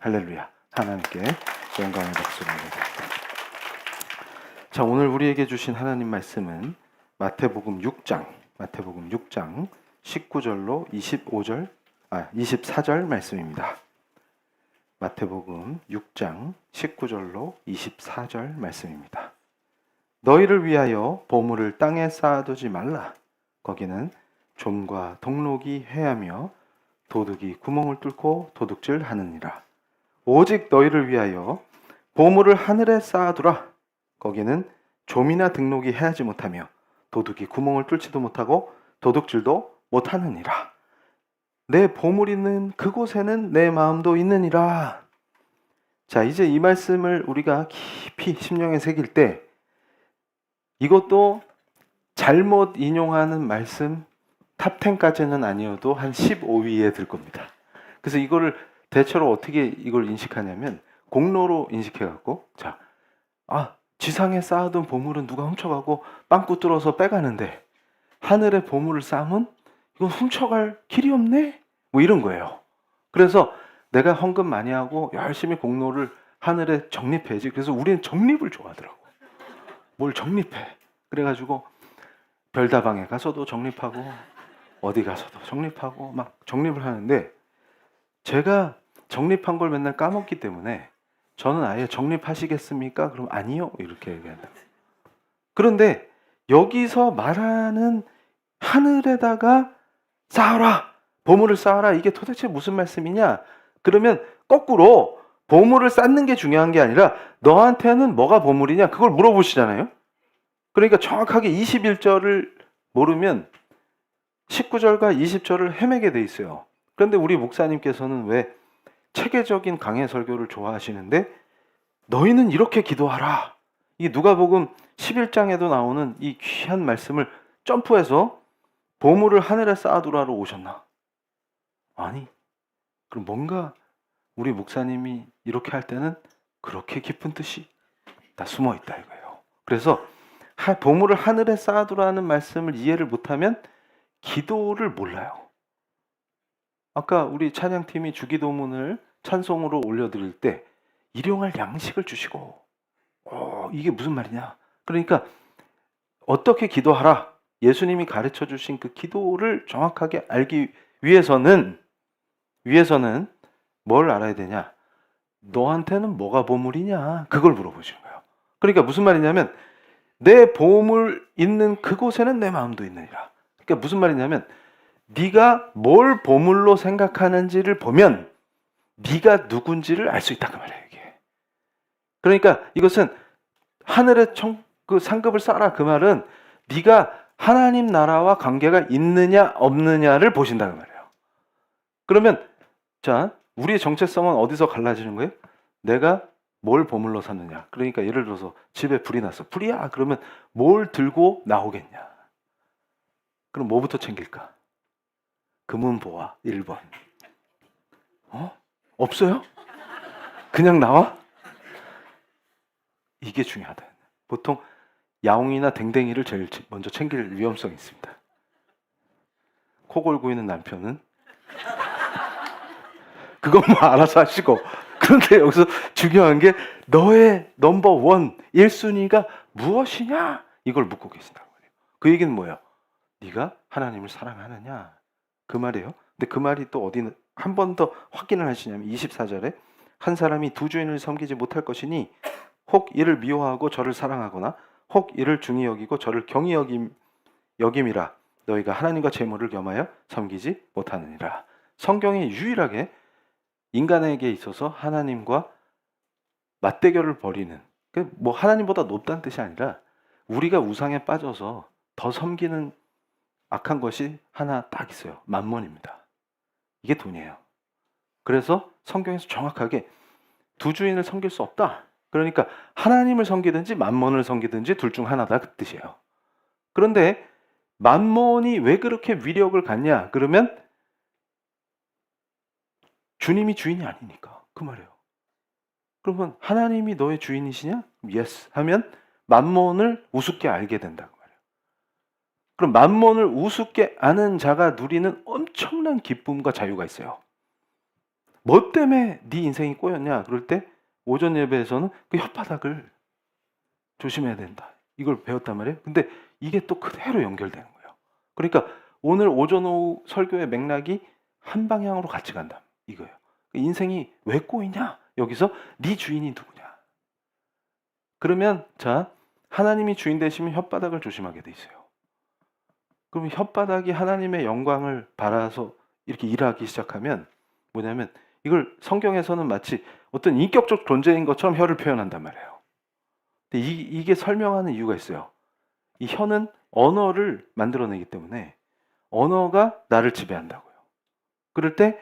할렐루야. 하나님께 영광의 박수를 드립니다. 자, 오늘 우리에게 주신 하나님 말씀은 마태복음 6장 19절로 24절 말씀입니다. 마태복음 6장 19절로 24절 말씀입니다. 너희를 위하여 보물을 땅에 쌓아두지 말라. 거기는 좀과 동록이 해하며 도둑이 구멍을 뚫고 도둑질 하느니라. 오직 너희를 위하여 보물을 하늘에 쌓아두라. 거기는 좀이나 등록이 해하지 못하며 도둑이 구멍을 뚫지도 못하고 도둑질도 못하느니라. 내 보물 있는 그곳에는 내 마음도 있느니라. 자, 이제 이 말씀을 우리가 깊이 심령에 새길 때 이것도 잘못 인용하는 말씀 탑10까지는 아니어도 한 15위에 들 겁니다. 그래서 이거를 대체로 어떻게 이걸 인식하냐면 공로로 인식해갖고, 자, 지상에 쌓아둔 보물은 누가 훔쳐가고 빵꾸 뚫어서 빼가는데 하늘에 보물을 쌓으면 이건 훔쳐갈 길이 없네? 뭐 이런 거예요. 그래서 내가 헌금 많이 하고 열심히 공로를 하늘에 적립해야지. 그래서 우리는 적립을 좋아하더라고. 뭘 적립해. 그래가지고 별다방에 가서도 적립하고 어디 가서도 적립하고 막 적립을 하는데, 제가 적립한 걸 맨날 까먹기 때문에 저는 아예 적립하시겠습니까? 그럼 아니요. 이렇게 얘기한다. 그런데 여기서 말하는 하늘에다가 쌓아라, 보물을 쌓아라, 이게 도대체 무슨 말씀이냐? 그러면 거꾸로 보물을 쌓는 게 중요한 게 아니라 너한테는 뭐가 보물이냐? 그걸 물어보시잖아요. 그러니까 정확하게 21절을 모르면 19절과 20절을 헤매게 돼 있어요. 그런데 우리 목사님께서는 왜 체계적인 강해 설교를 좋아하시는데 너희는 이렇게 기도하라, 이 누가복음 11장에도 나오는 이 귀한 말씀을 점프해서 보물을 하늘에 쌓아두라로 오셨나? 아니, 그럼 뭔가 우리 목사님이 이렇게 할 때는 그렇게 깊은 뜻이 다 숨어 있다 이거예요. 그래서 보물을 하늘에 쌓아두라는 말씀을 이해를 못하면 기도를 몰라요. 아까 우리 찬양팀이 주기도문을 찬송으로 올려드릴 때 일용할 양식을 주시고, 이게 무슨 말이냐? 그러니까 어떻게 기도하라, 예수님이 가르쳐 주신 그 기도를 정확하게 알기 위해서는 뭘 알아야 되냐? 너한테는 뭐가 보물이냐? 그걸 물어보시는 거예요. 그러니까 무슨 말이냐면 내 보물 있는 그곳에는 내 마음도 있느니라. 그러니까 무슨 말이냐면 네가 뭘 보물로 생각하는지를 보면 네가 누군지를 알 수 있다 그 말이에요. 이게. 그러니까 이것은 하늘의 그 상급을 쌓아라 그 말은 네가 하나님 나라와 관계가 있느냐 없느냐를 보신다 그 말이에요. 그러면 자, 우리의 정체성은 어디서 갈라지는 거예요? 내가 뭘 보물로 샀느냐. 그러니까 예를 들어서 집에 불이 났어. 불이야. 그러면 뭘 들고 나오겠냐. 그럼 뭐부터 챙길까? 금은보화 1번. 없어요? 그냥 나와? 이게 중요하다. 보통 야옹이나 댕댕이를 제일 먼저 챙길 위험성이 있습니다. 코 골고 있는 남편은 그건 뭐 알아서 하시고, 그런데 여기서 중요한 게 너의 넘버원 1순위가 무엇이냐? 이걸 묻고 계신다고 말이에요. 그 얘기는 뭐예요? 네가 하나님을 사랑하느냐? 그 말이에요. 근데 그 말이 또 어디는 한 번 더 확인을 하시냐면 24절에 한 사람이 두 주인을 섬기지 못할 것이니 혹 이를 미워하고 저를 사랑하거나 혹 이를 중히 여기고 저를 경히 여김이라. 너희가 하나님과 재물을 겸하여 섬기지 못하느니라. 성경에 유일하게 인간에게 있어서 하나님과 맞대결을 벌이는, 뭐 하나님보다 높다는 뜻이 아니라 우리가 우상에 빠져서 더 섬기는 악한 것이 하나 딱 있어요. 만몬입니다. 이게 돈이에요. 그래서 성경에서 정확하게 두 주인을 섬길 수 없다. 그러니까 하나님을 섬기든지 만몬을 섬기든지 둘 중 하나다 그 뜻이에요. 그런데 만몬이 왜 그렇게 위력을 갖냐? 그러면 주님이 주인이 아니니까 그 말이에요. 그러면 하나님이 너의 주인이시냐? Yes 하면 만몬을 우습게 알게 된다 그 말이에요. 그럼 만몬을 우습게 아는 자가 누리는 엄청난 기쁨과 자유가 있어요. 뭐 때문에 네 인생이 꼬였냐? 그럴 때 오전 예배에서는 그 혓바닥을 조심해야 된다. 이걸 배웠단 말이에요. 근데 이게 또 그대로 연결되는 거예요. 그러니까 오늘 오전 오후 설교의 맥락이 한 방향으로 같이 간다. 이거예요. 인생이 왜 꼬이냐? 여기서 네 주인이 누구냐? 그러면 자, 하나님이 주인 되시면 혓바닥을 조심하게 돼 있어요. 그럼 혓바닥이 하나님의 영광을 바라서 이렇게 일하기 시작하면 뭐냐면 이걸 성경에서는 마치 어떤 인격적 존재인 것처럼 혀를 표현한단 말이에요. 근데 이게 설명하는 이유가 있어요. 이 혀는 언어를 만들어내기 때문에 언어가 나를 지배한다고요. 그럴 때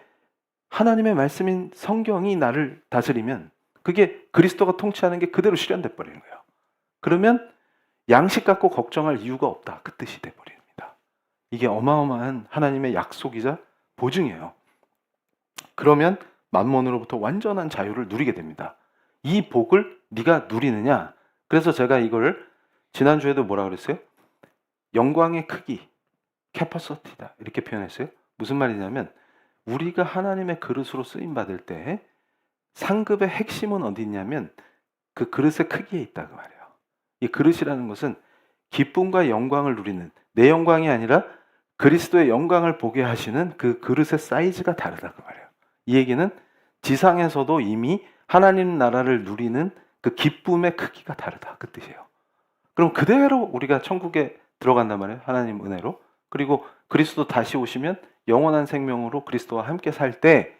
하나님의 말씀인 성경이 나를 다스리면 그게 그리스도가 통치하는 게 그대로 실현돼 버리는 거예요. 그러면 양식 갖고 걱정할 이유가 없다. 그 뜻이 돼 버립니다. 이게 어마어마한 하나님의 약속이자 보증이에요. 그러면 만몬으로부터 완전한 자유를 누리게 됩니다. 이 복을 네가 누리느냐? 그래서 제가 이걸 지난주에도 뭐라 그랬어요? 영광의 크기, 캐퍼서티다 이렇게 표현했어요. 무슨 말이냐면 우리가 하나님의 그릇으로 쓰임 받을 때 상급의 핵심은 어디 있냐면 그 그릇의 크기에 있다 그 말이에요. 이 그릇이라는 것은 기쁨과 영광을 누리는 내 영광이 아니라 그리스도의 영광을 보게 하시는 그 그릇의 사이즈가 다르다 그 말이에요. 이 얘기는 지상에서도 이미 하나님 나라를 누리는 그 기쁨의 크기가 다르다 그 뜻이에요. 그럼 그대로 우리가 천국에 들어간단 말이에요. 하나님 은혜로. 그리고 그리스도 다시 오시면 영원한 생명으로 그리스도와 함께 살 때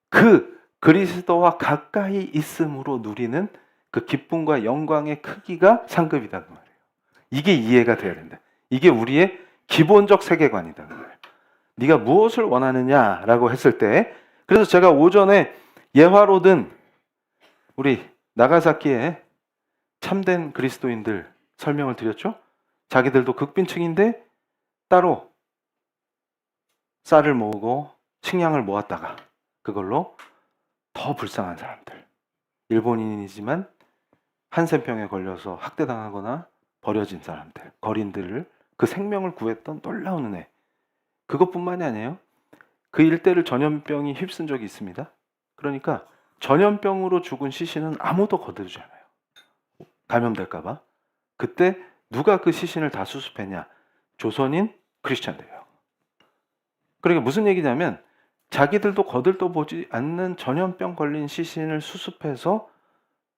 그 그리스도와 가까이 있음으로 누리는 그 기쁨과 영광의 크기가 상급이다 그 말이에요. 이게 이해가 돼야 된다. 이게 우리의 기본적 세계관이다 그 말이에요. 네가 무엇을 원하느냐라고 했을 때 그래서 제가 오전에 예화로든 우리 나가사키의 참된 그리스도인들 설명을 드렸죠. 자기들도 극빈층인데 따로 쌀을 모으고 식량을 모았다가 그걸로 더 불쌍한 사람들, 일본인이지만 한센병에 걸려서 학대당하거나 버려진 사람들, 거린들을 그 생명을 구했던 놀라운 은혜. 그것뿐만이 아니에요. 그 일대를 전염병이 휩쓴 적이 있습니다. 그러니까 전염병으로 죽은 시신은 아무도 거두지 않아요. 감염될까 봐. 그때 누가 그 시신을 다 수습했냐? 조선인 크리스찬들이에요. 그러니까 무슨 얘기냐면 자기들도 거들떠 보지 않는 전염병 걸린 시신을 수습해서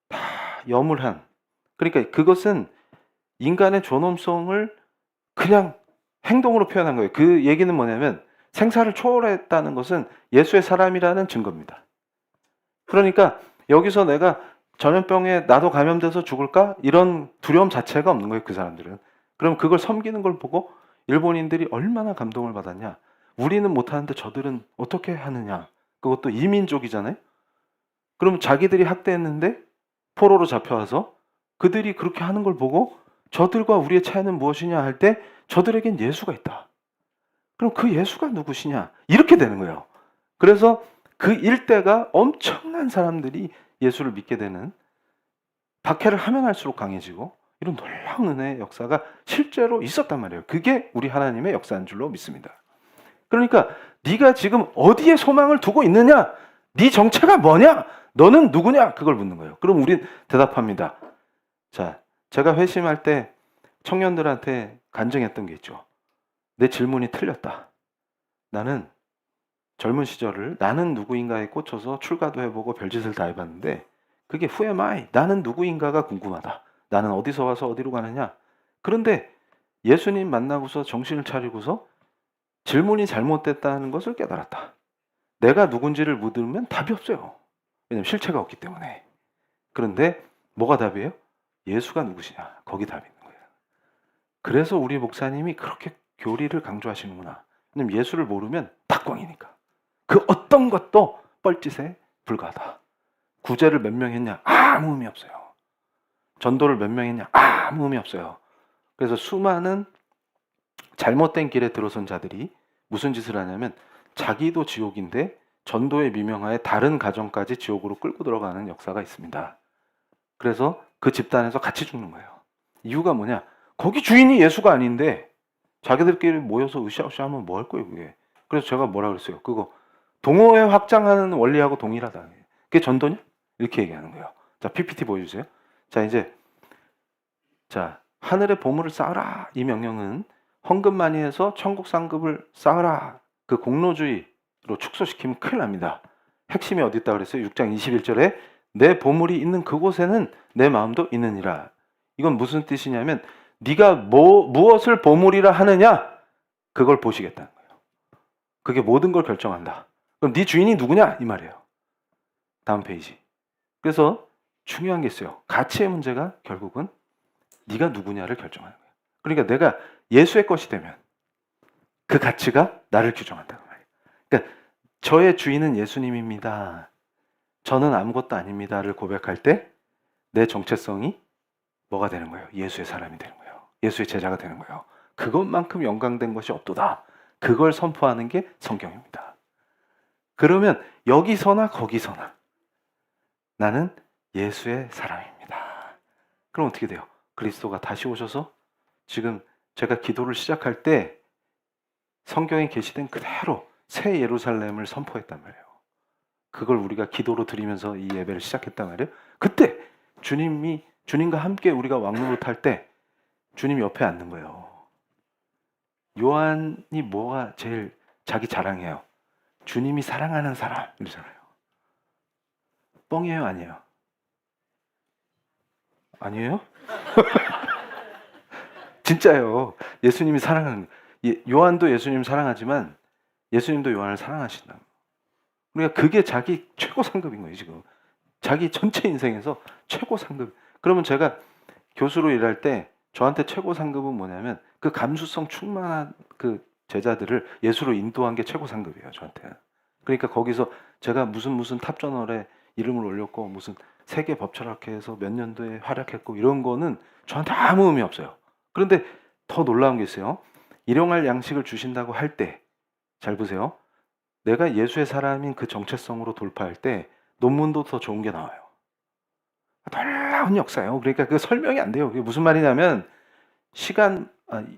다 염을 그러니까 그것은 인간의 존엄성을 그냥 행동으로 표현한 거예요. 그 얘기는 뭐냐면 생사를 초월했다는 것은 예수의 사람이라는 증거입니다. 그러니까 여기서 내가 전염병에 나도 감염돼서 죽을까? 이런 두려움 자체가 없는 거예요. 그 사람들은. 그럼 그걸 섬기는 걸 보고 일본인들이 얼마나 감동을 받았냐. 우리는 못하는데 저들은 어떻게 하느냐. 그것도 이민족이잖아요. 그럼 자기들이 학대했는데 포로로 잡혀와서 그들이 그렇게 하는 걸 보고 저들과 우리의 차이는 무엇이냐 할 때 저들에겐 예수가 있다. 그럼 그 예수가 누구시냐? 이렇게 되는 거예요. 그래서 그 일대가 엄청난 사람들이 예수를 믿게 되는 박해를 하면 할수록 강해지고 이런 놀라운 은혜의 역사가 실제로 있었단 말이에요. 그게 우리 하나님의 역사인 줄로 믿습니다. 그러니까 네가 지금 어디에 소망을 두고 있느냐? 네 정체가 뭐냐? 너는 누구냐? 그걸 묻는 거예요. 그럼 우린 대답합니다. 자, 제가 회심할 때 청년들한테 간증했던 게 있죠. 내 질문이 틀렸다. 나는 젊은 시절을 나는 누구인가에 꽂혀서 출가도 해보고 별짓을 다 해봤는데 그게 who am I? 나는 누구인가가 궁금하다. 나는 어디서 와서 어디로 가느냐? 그런데 예수님 만나고서 정신을 차리고서 질문이 잘못됐다는 것을 깨달았다. 내가 누군지를 묻으면 답이 없어요. 왜냐하면 실체가 없기 때문에. 그런데 뭐가 답이에요? 예수가 누구시냐? 거기 답이 있는 거예요. 그래서 우리 목사님이 그렇게 교리를 강조하시는구나. 왜냐하면 예수를 모르면 탁광이니까. 그 어떤 것도 뻘짓에 불과하다. 구제를 몇 명 했냐? 아무 의미 없어요. 전도를 몇 명 했냐? 아무 의미 없어요. 그래서 수많은 잘못된 길에 들어선 자들이 무슨 짓을 하냐면 자기도 지옥인데 전도의 미명하에 다른 가정까지 지옥으로 끌고 들어가는 역사가 있습니다. 그래서 그 집단에서 같이 죽는 거예요. 이유가 뭐냐? 거기 주인이 예수가 아닌데 자기들끼리 모여서 으쌰으쌰 하면 뭐 할 거예요 그게. 그래서 제가 뭐라 그랬어요. 그거 동호회 확장하는 원리하고 동일하다. 그게 전도냐? 이렇게 얘기하는 거예요. 자, PPT 보여주세요. 자, 이제 자, 하늘의 보물을 쌓아라. 이 명령은 헌금 많이 해서 천국 상급을 쌓아라. 그 공로주의로 축소시키면 큰일 납니다. 핵심이 어디 있다 그랬어요? 6장 21절에 내 보물이 있는 그곳에는 내 마음도 있느니라. 이건 무슨 뜻이냐면 네가 무엇을 보물이라 하느냐? 그걸 보시겠다는 거예요. 그게 모든 걸 결정한다. 그럼 네 주인이 누구냐? 이 말이에요. 다음 페이지. 그래서 중요한 게 있어요. 가치의 문제가 결국은 네가 누구냐를 결정하는 거예요. 그러니까 내가 예수의 것이 되면 그 가치가 나를 규정한다는 말이에요. 그러니까 저의 주인은 예수님입니다. 저는 아무것도 아닙니다를 고백할 때 내 정체성이 뭐가 되는 거예요? 예수의 사람이 되는 거예요. 예수의 제자가 되는 거예요. 그것만큼 영광된 것이 없도다. 그걸 선포하는 게 성경입니다. 그러면 여기서나 거기서나 나는 예수의 사람입니다. 그럼 어떻게 돼요? 그리스도가 다시 오셔서 지금 제가 기도를 시작할 때 성경에 게시된 그대로 새 예루살렘을 선포했단 말이에요. 그걸 우리가 기도로 드리면서 이 예배를 시작했단 말이에요. 그때 주님과 함께 우리가 왕노릇할 때 주님 옆에 앉는 거예요. 요한이 뭐가 제일 자기 자랑이에요? 주님이 사랑하는 사람 이러잖아요. 뻥이에요, 아니에요? 아니에요? 진짜요. 예수님이 사랑하는 요한도 예수님 사랑하지만 예수님도 요한을 사랑하신다. 그러니까 그게 자기 최고 상급인 거예요, 지금. 자기 전체 인생에서 최고 상급. 그러면 제가 교수로 일할 때 저한테 최고 상급은 뭐냐면 그 감수성 충만한 그 제자들을 예수로 인도한 게 최고 상급이에요, 저한테. 그러니까 거기서 제가 무슨 탑저널에 이름을 올렸고 무슨 세계 법철학회에서 몇 년도에 활약했고 이런 거는 저한테 아무 의미 없어요. 그런데 더 놀라운 게 있어요. 일용할 양식을 주신다고 할 때 잘 보세요. 내가 예수의 사람인 그 정체성으로 돌파할 때 논문도 더 좋은 게 나와요. 놀라운 역사예요. 그러니까 그 설명이 안 돼요. 그게 무슨 말이냐면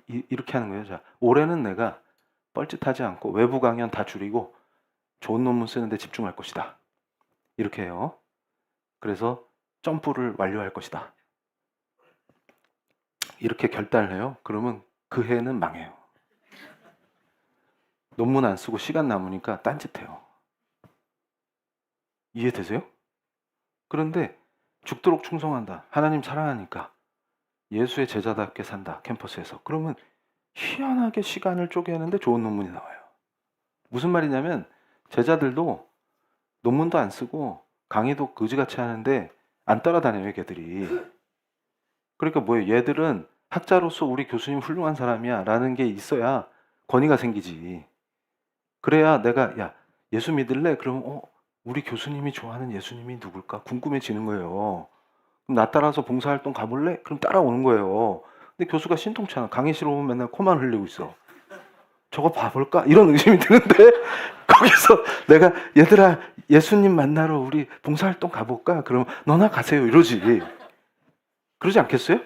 이렇게 하는 거예요. 자, 올해는 내가 뻘짓하지 않고 외부 강연 다 줄이고 좋은 논문 쓰는데 집중할 것이다. 이렇게 해요. 그래서 점프를 완료할 것이다. 이렇게 결단을 해요. 그러면 그 해는 망해요. 논문 안 쓰고 시간 남으니까 딴짓해요. 이해되세요? 그런데 죽도록 충성한다. 하나님 사랑하니까 예수의 제자답게 산다. 캠퍼스에서. 그러면 희한하게 시간을 쪼개는데 좋은 논문이 나와요. 무슨 말이냐면 제자들도 논문도 안 쓰고 강의도 그지같이 하는데 안 따라다녀요, 걔들이. 그러니까 뭐예요? 얘들은 학자로서 우리 교수님 훌륭한 사람이야 라는 게 있어야 권위가 생기지. 그래야 내가 야 예수 믿을래? 그러면 우리 교수님이 좋아하는 예수님이 누굴까? 궁금해지는 거예요. 그럼 나 따라서 봉사활동 가볼래? 그럼 따라오는 거예요. 근데 교수가 신통치 않아. 강의실 오면 맨날 코만 흘리고 있어. 저거 봐볼까? 이런 의심이 드는데 거기서 내가 얘들아 예수님 만나러 우리 봉사활동 가볼까? 그러면 너나 가세요 이러지. 그러지 않겠어요?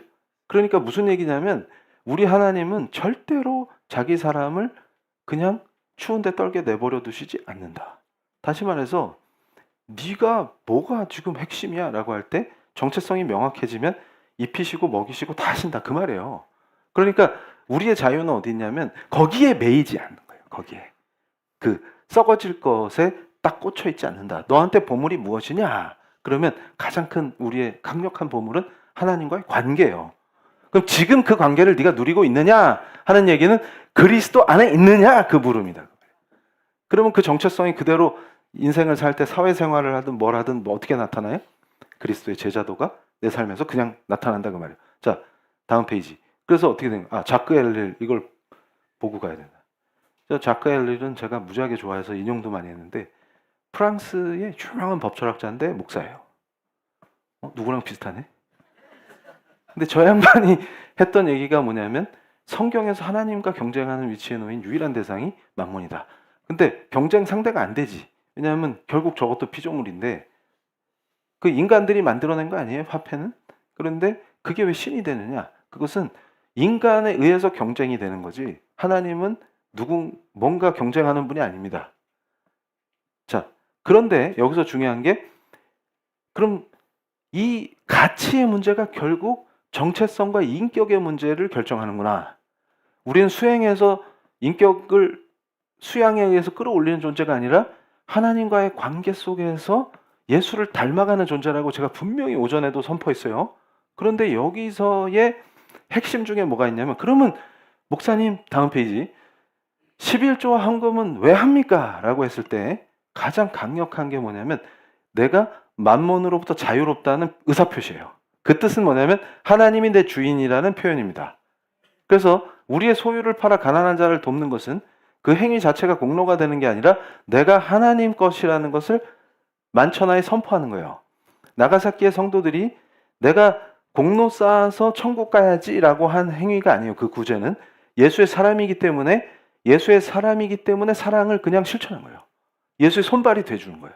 그러니까 무슨 얘기냐면 우리 하나님은 절대로 자기 사람을 그냥 추운데 떨게 내버려 두시지 않는다. 다시 말해서 네가 뭐가 지금 핵심이야 라고 할 때 정체성이 명확해지면 입히시고 먹이시고 다 하신다 그 말이에요. 그러니까 우리의 자유는 어디 있냐면 거기에 매이지 않는 거예요. 거기에 그 썩어질 것에 딱 꽂혀 있지 않는다. 너한테 보물이 무엇이냐? 그러면 가장 큰 우리의 강력한 보물은 하나님과의 관계예요. 그럼 지금 그 관계를 네가 누리고 있느냐 하는 얘기는 그리스도 안에 있느냐 그 물음이다. 그러면 그 정체성이 그대로 인생을 살 때 사회생활을 하든 뭘 하든 뭐 어떻게 나타나요? 그리스도의 제자도가 내 삶에서 그냥 나타난다 그 말이에요. 자, 다음 페이지. 그래서 어떻게 된 거예요? 자크 엘릴 이걸 보고 가야 된다. 자크 엘릴은 제가 무지하게 좋아해서 인용도 많이 했는데 프랑스의 유명한 법철학자인데 목사예요. 누구랑 비슷하네? 근데 저 양반이 했던 얘기가 뭐냐면 성경에서 하나님과 경쟁하는 위치에 놓인 유일한 대상이 만몬이다. 근데 경쟁 상대가 안 되지. 왜냐하면 결국 저것도 피조물인데 그 인간들이 만들어낸 거 아니에요? 화폐는? 그런데 그게 왜 신이 되느냐? 그것은 인간에 의해서 경쟁이 되는 거지 하나님은 뭔가 경쟁하는 분이 아닙니다. 자, 그런데 여기서 중요한 게 그럼 이 가치의 문제가 결국 정체성과 인격의 문제를 결정하는구나. 우리는 수행해서 인격을 수양에 의해서 끌어올리는 존재가 아니라 하나님과의 관계 속에서 예수를 닮아가는 존재라고 제가 분명히 오전에도 선포했어요. 그런데 여기서의 핵심 중에 뭐가 있냐면 그러면 목사님 다음 페이지 11조와 헌금은 왜 합니까? 라고 했을 때 가장 강력한 게 뭐냐면 내가 만몬으로부터 자유롭다는 의사표시예요. 그 뜻은 뭐냐면 하나님이 내 주인이라는 표현입니다. 그래서 우리의 소유를 팔아 가난한 자를 돕는 것은 그 행위 자체가 공로가 되는 게 아니라 내가 하나님 것이라는 것을 만천하에 선포하는 거예요. 나가사키의 성도들이 내가 공로 쌓아서 천국 가야지라고 한 행위가 아니에요. 그 구제는 예수의 사람이기 때문에 사랑을 그냥 실천한 거예요. 예수의 손발이 돼주는 거예요.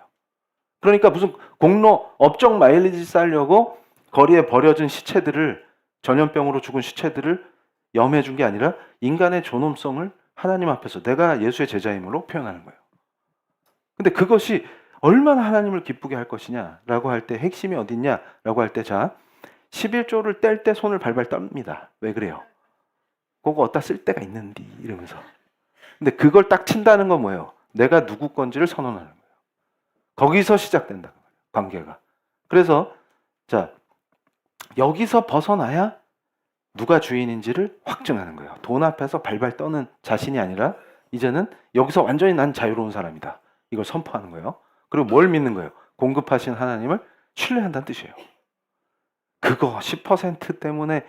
그러니까 무슨 공로 업적 마일리지 쌓으려고 거리에 버려진 시체들을 전염병으로 죽은 시체들을 염해준 게 아니라 인간의 존엄성을 하나님 앞에서 내가 예수의 제자임으로 표현하는 거예요. 근데 그것이 얼마나 하나님을 기쁘게 할 것이냐라고 할 때 핵심이 어딨냐라고 할 때 자 11조를 뗄 때 손을 발발 떱니다. 왜 그래요? 그거 어디다 쓸 때가 있는디 이러면서. 근데 그걸 딱 친다는 건 뭐예요? 내가 누구 건지를 선언하는 거예요. 거기서 시작된다. 관계가. 그래서 자 여기서 벗어나야 누가 주인인지를 확증하는 거예요. 돈 앞에서 발발 떠는 자신이 아니라 이제는 여기서 완전히 난 자유로운 사람이다. 이걸 선포하는 거예요. 그리고 뭘 믿는 거예요? 공급하신 하나님을 신뢰한다는 뜻이에요. 그거 10% 때문에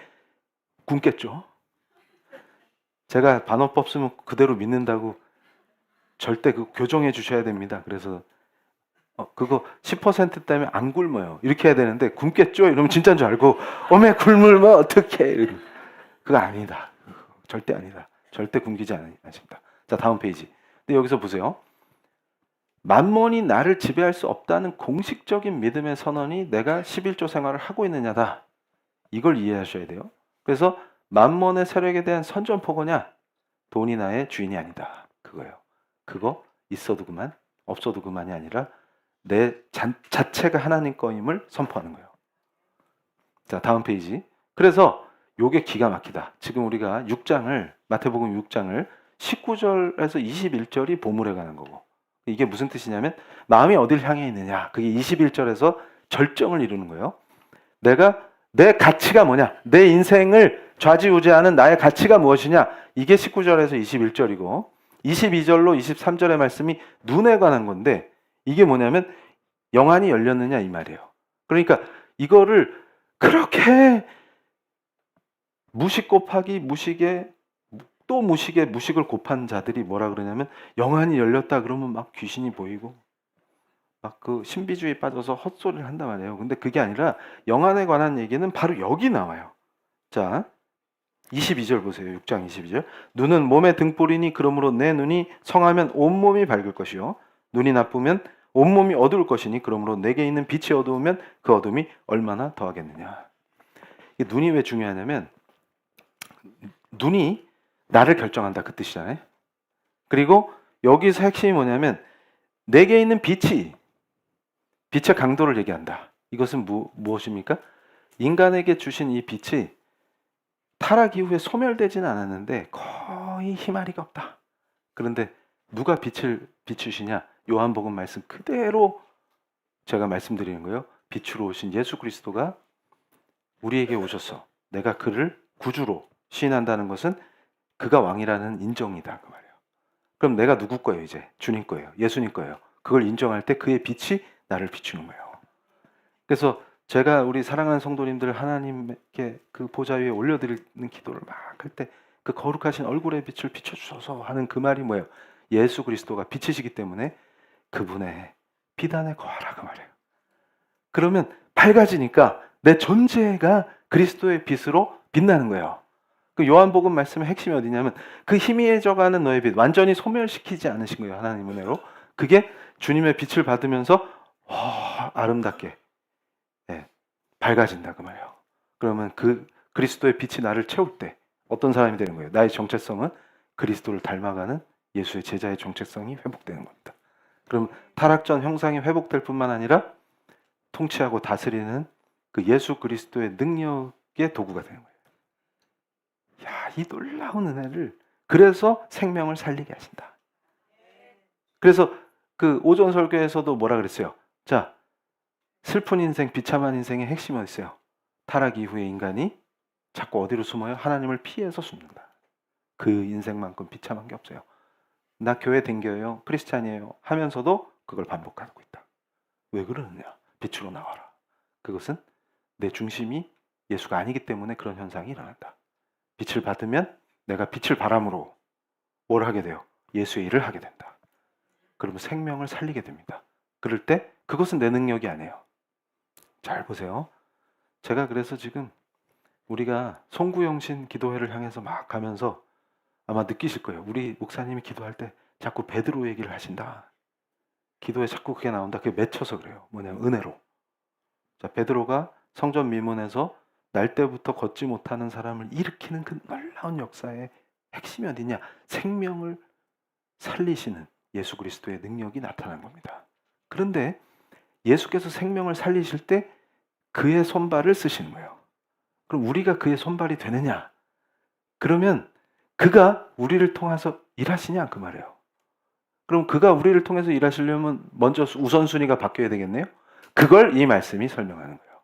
굶겠죠. 제가 반어법 쓰면 그대로 믿는다고 절대 그 교정해 주셔야 됩니다. 그래서 그거 10% 때문에 안 굶어요. 이렇게 해야 되는데 굶겠죠? 이러면 진짜인 줄 알고 어메 굶으면 어떡해. 그거 아니다. 절대 아니다. 절대 굶기지 않습니다. 자 다음 페이지. 근데 여기서 보세요. 만몬이 나를 지배할 수 없다는 공식적인 믿음의 선언이 내가 11조 생활을 하고 있느냐다. 이걸 이해하셔야 돼요. 그래서 만몬의 세력에 대한 선전포고냐? 돈이 나의 주인이 아니다. 그거예요. 그거 있어도 그만, 없어도 그만이 아니라 내 자체가 하나님 거임을 선포하는 거예요. 자, 다음 페이지. 그래서 요게 기가 막히다. 지금 우리가 6장을 마태복음 6장을 19절에서 21절이 보물에 관한 거고. 이게 무슨 뜻이냐면 마음이 어딜 향해 있느냐. 그게 21절에서 절정을 이루는 거예요. 내가 내 가치가 뭐냐? 내 인생을 좌지우지하는 나의 가치가 무엇이냐? 이게 19절에서 21절이고 22절로 23절의 말씀이 눈에 관한 건데 이게 뭐냐면 영안이 열렸느냐 이 말이에요. 그러니까 이거를 그렇게 무식 곱하기 무식에 또 무식에 무식을 곱한 자들이 뭐라 그러냐면 영안이 열렸다 그러면 막 귀신이 보이고 막 그 신비주의에 빠져서 헛소리를 한단 말이에요. 근데 그게 아니라 영안에 관한 얘기는 바로 여기 나와요. 자 22절 보세요. 6장 22절. 눈은 몸의 등불이니 그러므로 내 눈이 성하면 온몸이 밝을 것이요 눈이 나쁘면 온몸이 어두울 것이니 그러므로 내게 있는 빛이 어두우면 그 어둠이 얼마나 더하겠느냐. 눈이 왜 중요하냐면 눈이 나를 결정한다 그 뜻이잖아요. 그리고 여기서 핵심이 뭐냐면 내게 있는 빛의 강도를 얘기한다. 이것은 무엇입니까? 인간에게 주신 이 빛이 타락 이후에 소멸되지는 않았는데 거의 희마리가 없다. 그런데 누가 빛을 비추시냐? 요한복음 말씀 그대로 제가 말씀드리는 거예요. 빛으로 오신 예수 그리스도가 우리에게 오셔서 내가 그를 구주로 시인한다는 것은 그가 왕이라는 인정이다 그 말이에요. 그럼 내가 누구 거예요 이제? 주님 거예요. 예수님 거예요. 그걸 인정할 때 그의 빛이 나를 비추는 거예요. 그래서 제가 우리 사랑하는 성도님들 하나님께 그 보좌 위에 올려드리는 기도를 막 할 때 그 거룩하신 얼굴의 빛을 비춰주셔서 하는 그 말이 뭐예요? 예수 그리스도가 빛이시기 때문에 그분의 빛 안에 거하라 그 말이에요. 그러면 밝아지니까 내 존재가 그리스도의 빛으로 빛나는 거예요. 그 요한복음 말씀의 핵심이 어디냐면 그 희미해져가는 너의 빛 완전히 소멸시키지 않으신 거예요. 하나님 은혜로. 그게 주님의 빛을 받으면서 아름답게 밝아진다 그 말이에요. 그러면 그 그리스도의 빛이 나를 채울 때 어떤 사람이 되는 거예요? 나의 정체성은 그리스도를 닮아가는 예수의 제자의 정체성이 회복되는 겁니다. 그럼 타락전 형상이 회복될 뿐만 아니라 통치하고 다스리는 그 예수 그리스도의 능력의 도구가 되는 거예요. 야, 이 놀라운 은혜를, 그래서 생명을 살리게 하신다. 그래서 그 오전 설교에서도 뭐라 그랬어요? 자, 슬픈 인생, 비참한 인생의 핵심이 어딨어요? 타락 이후에 인간이 자꾸 어디로 숨어요? 하나님을 피해서 숨는다. 그 인생만큼 비참한 게 없어요. 나 교회 댕겨요, 크리스찬이에요 하면서도 그걸 반복하고 있다. 왜 그러느냐? 빛으로 나와라. 그것은 내 중심이 예수가 아니기 때문에 그런 현상이 일어난다. 빛을 받으면 내가 빛을 바람으로 뭘 하게 돼요? 예수의 일을 하게 된다. 그러면 생명을 살리게 됩니다. 그럴 때 그것은 내 능력이 아니에요. 잘 보세요. 제가 그래서 지금 우리가 송구영신 기도회를 향해서 막 가면서 아마 느끼실 거예요. 우리 목사님이 기도할 때 자꾸 베드로 얘기를 하신다. 기도에 자꾸 그게 나온다. 그게 맺혀서 그래요. 뭐냐면 은혜로. 자, 베드로가 성전 미문에서 날 때부터 걷지 못하는 사람을 일으키는 그 놀라운 역사의 핵심이 어디냐? 생명을 살리시는 예수 그리스도의 능력이 나타난 겁니다. 그런데 예수께서 생명을 살리실 때 그의 손발을 쓰시는 거예요. 그럼 우리가 그의 손발이 되느냐? 그러면 그가 우리를 통해서 일하시냐? 그 말이에요. 그럼 그가 우리를 통해서 일하시려면 먼저 우선순위가 바뀌어야 되겠네요. 그걸 이 말씀이 설명하는 거예요.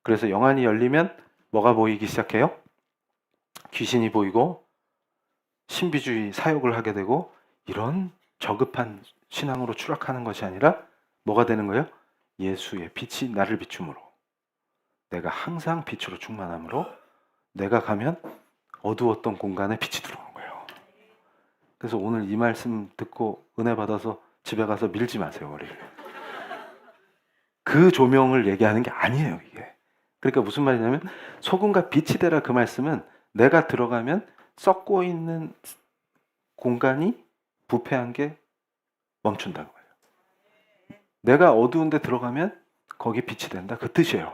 그래서 영안이 열리면 뭐가 보이기 시작해요? 귀신이 보이고 신비주의 사욕을 하게 되고, 이런 저급한 신앙으로 추락하는 것이 아니라 뭐가 되는 거예요? 예수의 빛이 나를 비춤으로, 내가 항상 빛으로 충만함으로 내가 가면 어두웠던 공간에 빛이 들어오는 거예요. 그래서 오늘 이 말씀 듣고 은혜 받아서 집에 가서 밀지 마세요, 머리를. 그 조명을 얘기하는 게 아니에요, 이게. 그러니까 무슨 말이냐면 소금과 빛이 되라, 그 말씀은 내가 들어가면 썩고 있는 공간이 부패한 게 멈춘다는 거예요. 내가 어두운 데 들어가면 거기 빛이 된다, 그 뜻이에요.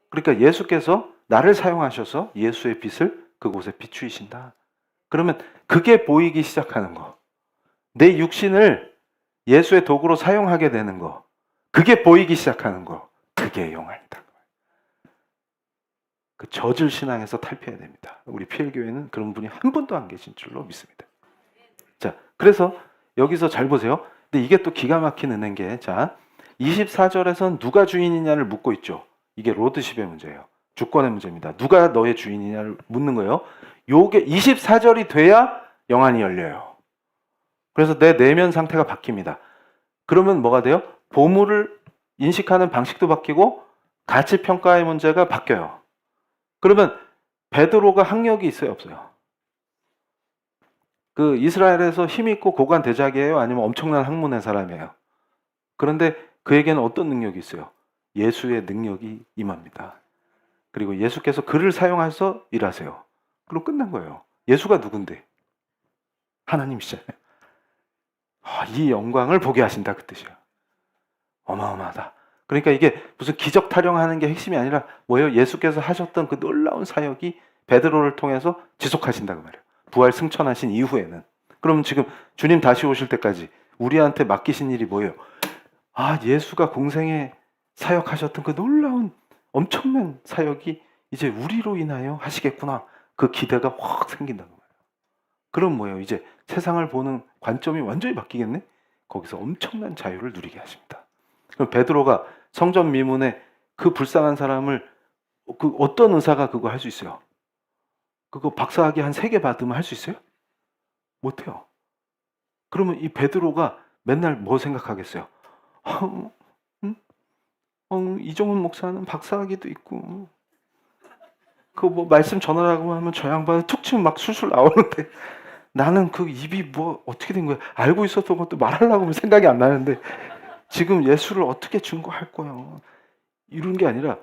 그러니까 예수께서 나를 사용하셔서 예수의 빛을 그곳에 비추이신다. 그러면 그게 보이기 시작하는 거, 내 육신을 예수의 도구로 사용하게 되는 거, 그게 보이기 시작하는 거, 그게 영안이다. 그 저질 신앙에서 탈피해야 됩니다. 우리 PL교회는 그런 분이 한 분도 안 계신 줄로 믿습니다. 자, 그래서 여기서 잘 보세요. 근데 이게 또 기가 막힌 은혜인 게, 자, 24절에선 누가 주인이냐를 묻고 있죠. 이게 로드십의 문제예요. 주권의 문제입니다. 누가 너의 주인이냐를 묻는 거예요. 요게 24절이 돼야 영안이 열려요. 그래서 내 내면 상태가 바뀝니다. 그러면 뭐가 돼요? 보물을 인식하는 방식도 바뀌고 가치 평가의 문제가 바뀌어요. 그러면 베드로가 학력이 있어요, 없어요? 그 이스라엘에서 힘 있고 고관 대작이에요? 아니면 엄청난 학문의 사람이에요? 그런데 그에게는 어떤 능력이 있어요? 예수의 능력이 임합니다. 그리고 예수께서 그를 사용해서 일하세요. 그럼 끝난 거예요. 예수가 누군데? 하나님이시잖아요. 이 영광을 보게 하신다, 그 뜻이에요. 어마어마하다. 그러니까 이게 무슨 기적 타령하는 게 핵심이 아니라 뭐예요? 예수께서 하셨던 그 놀라운 사역이 베드로를 통해서 지속하신다, 그 말이에요. 부활 승천하신 이후에는. 그럼 지금 주님 다시 오실 때까지 우리한테 맡기신 일이 뭐예요? 예수가 공생에 사역하셨던 그 놀라운 엄청난 사역이 이제 우리로 인하여 하시겠구나. 그 기대가 확 생긴다는 거예요. 그럼 뭐예요? 이제 세상을 보는 관점이 완전히 바뀌겠네? 거기서 엄청난 자유를 누리게 하십니다. 그럼 베드로가 성전 미문에 그 불쌍한 사람을, 그 어떤 의사가 그거 할 수 있어요? 그거 박사학위 한 3개 받으면 할 수 있어요? 못해요. 그러면 이 베드로가 맨날 뭐 생각하겠어요? 이종훈 목사는 박사학위도 있고, 그 뭐 말씀 전하라고 하면 저 양반은 툭 치면 막 술술 나오는데 나는 그 입이 뭐 어떻게 된 거야? 알고 있었던 것도 말하려고 하면 생각이 안 나는데 지금 예수를 어떻게 증거할 거야? 이런 게 아니라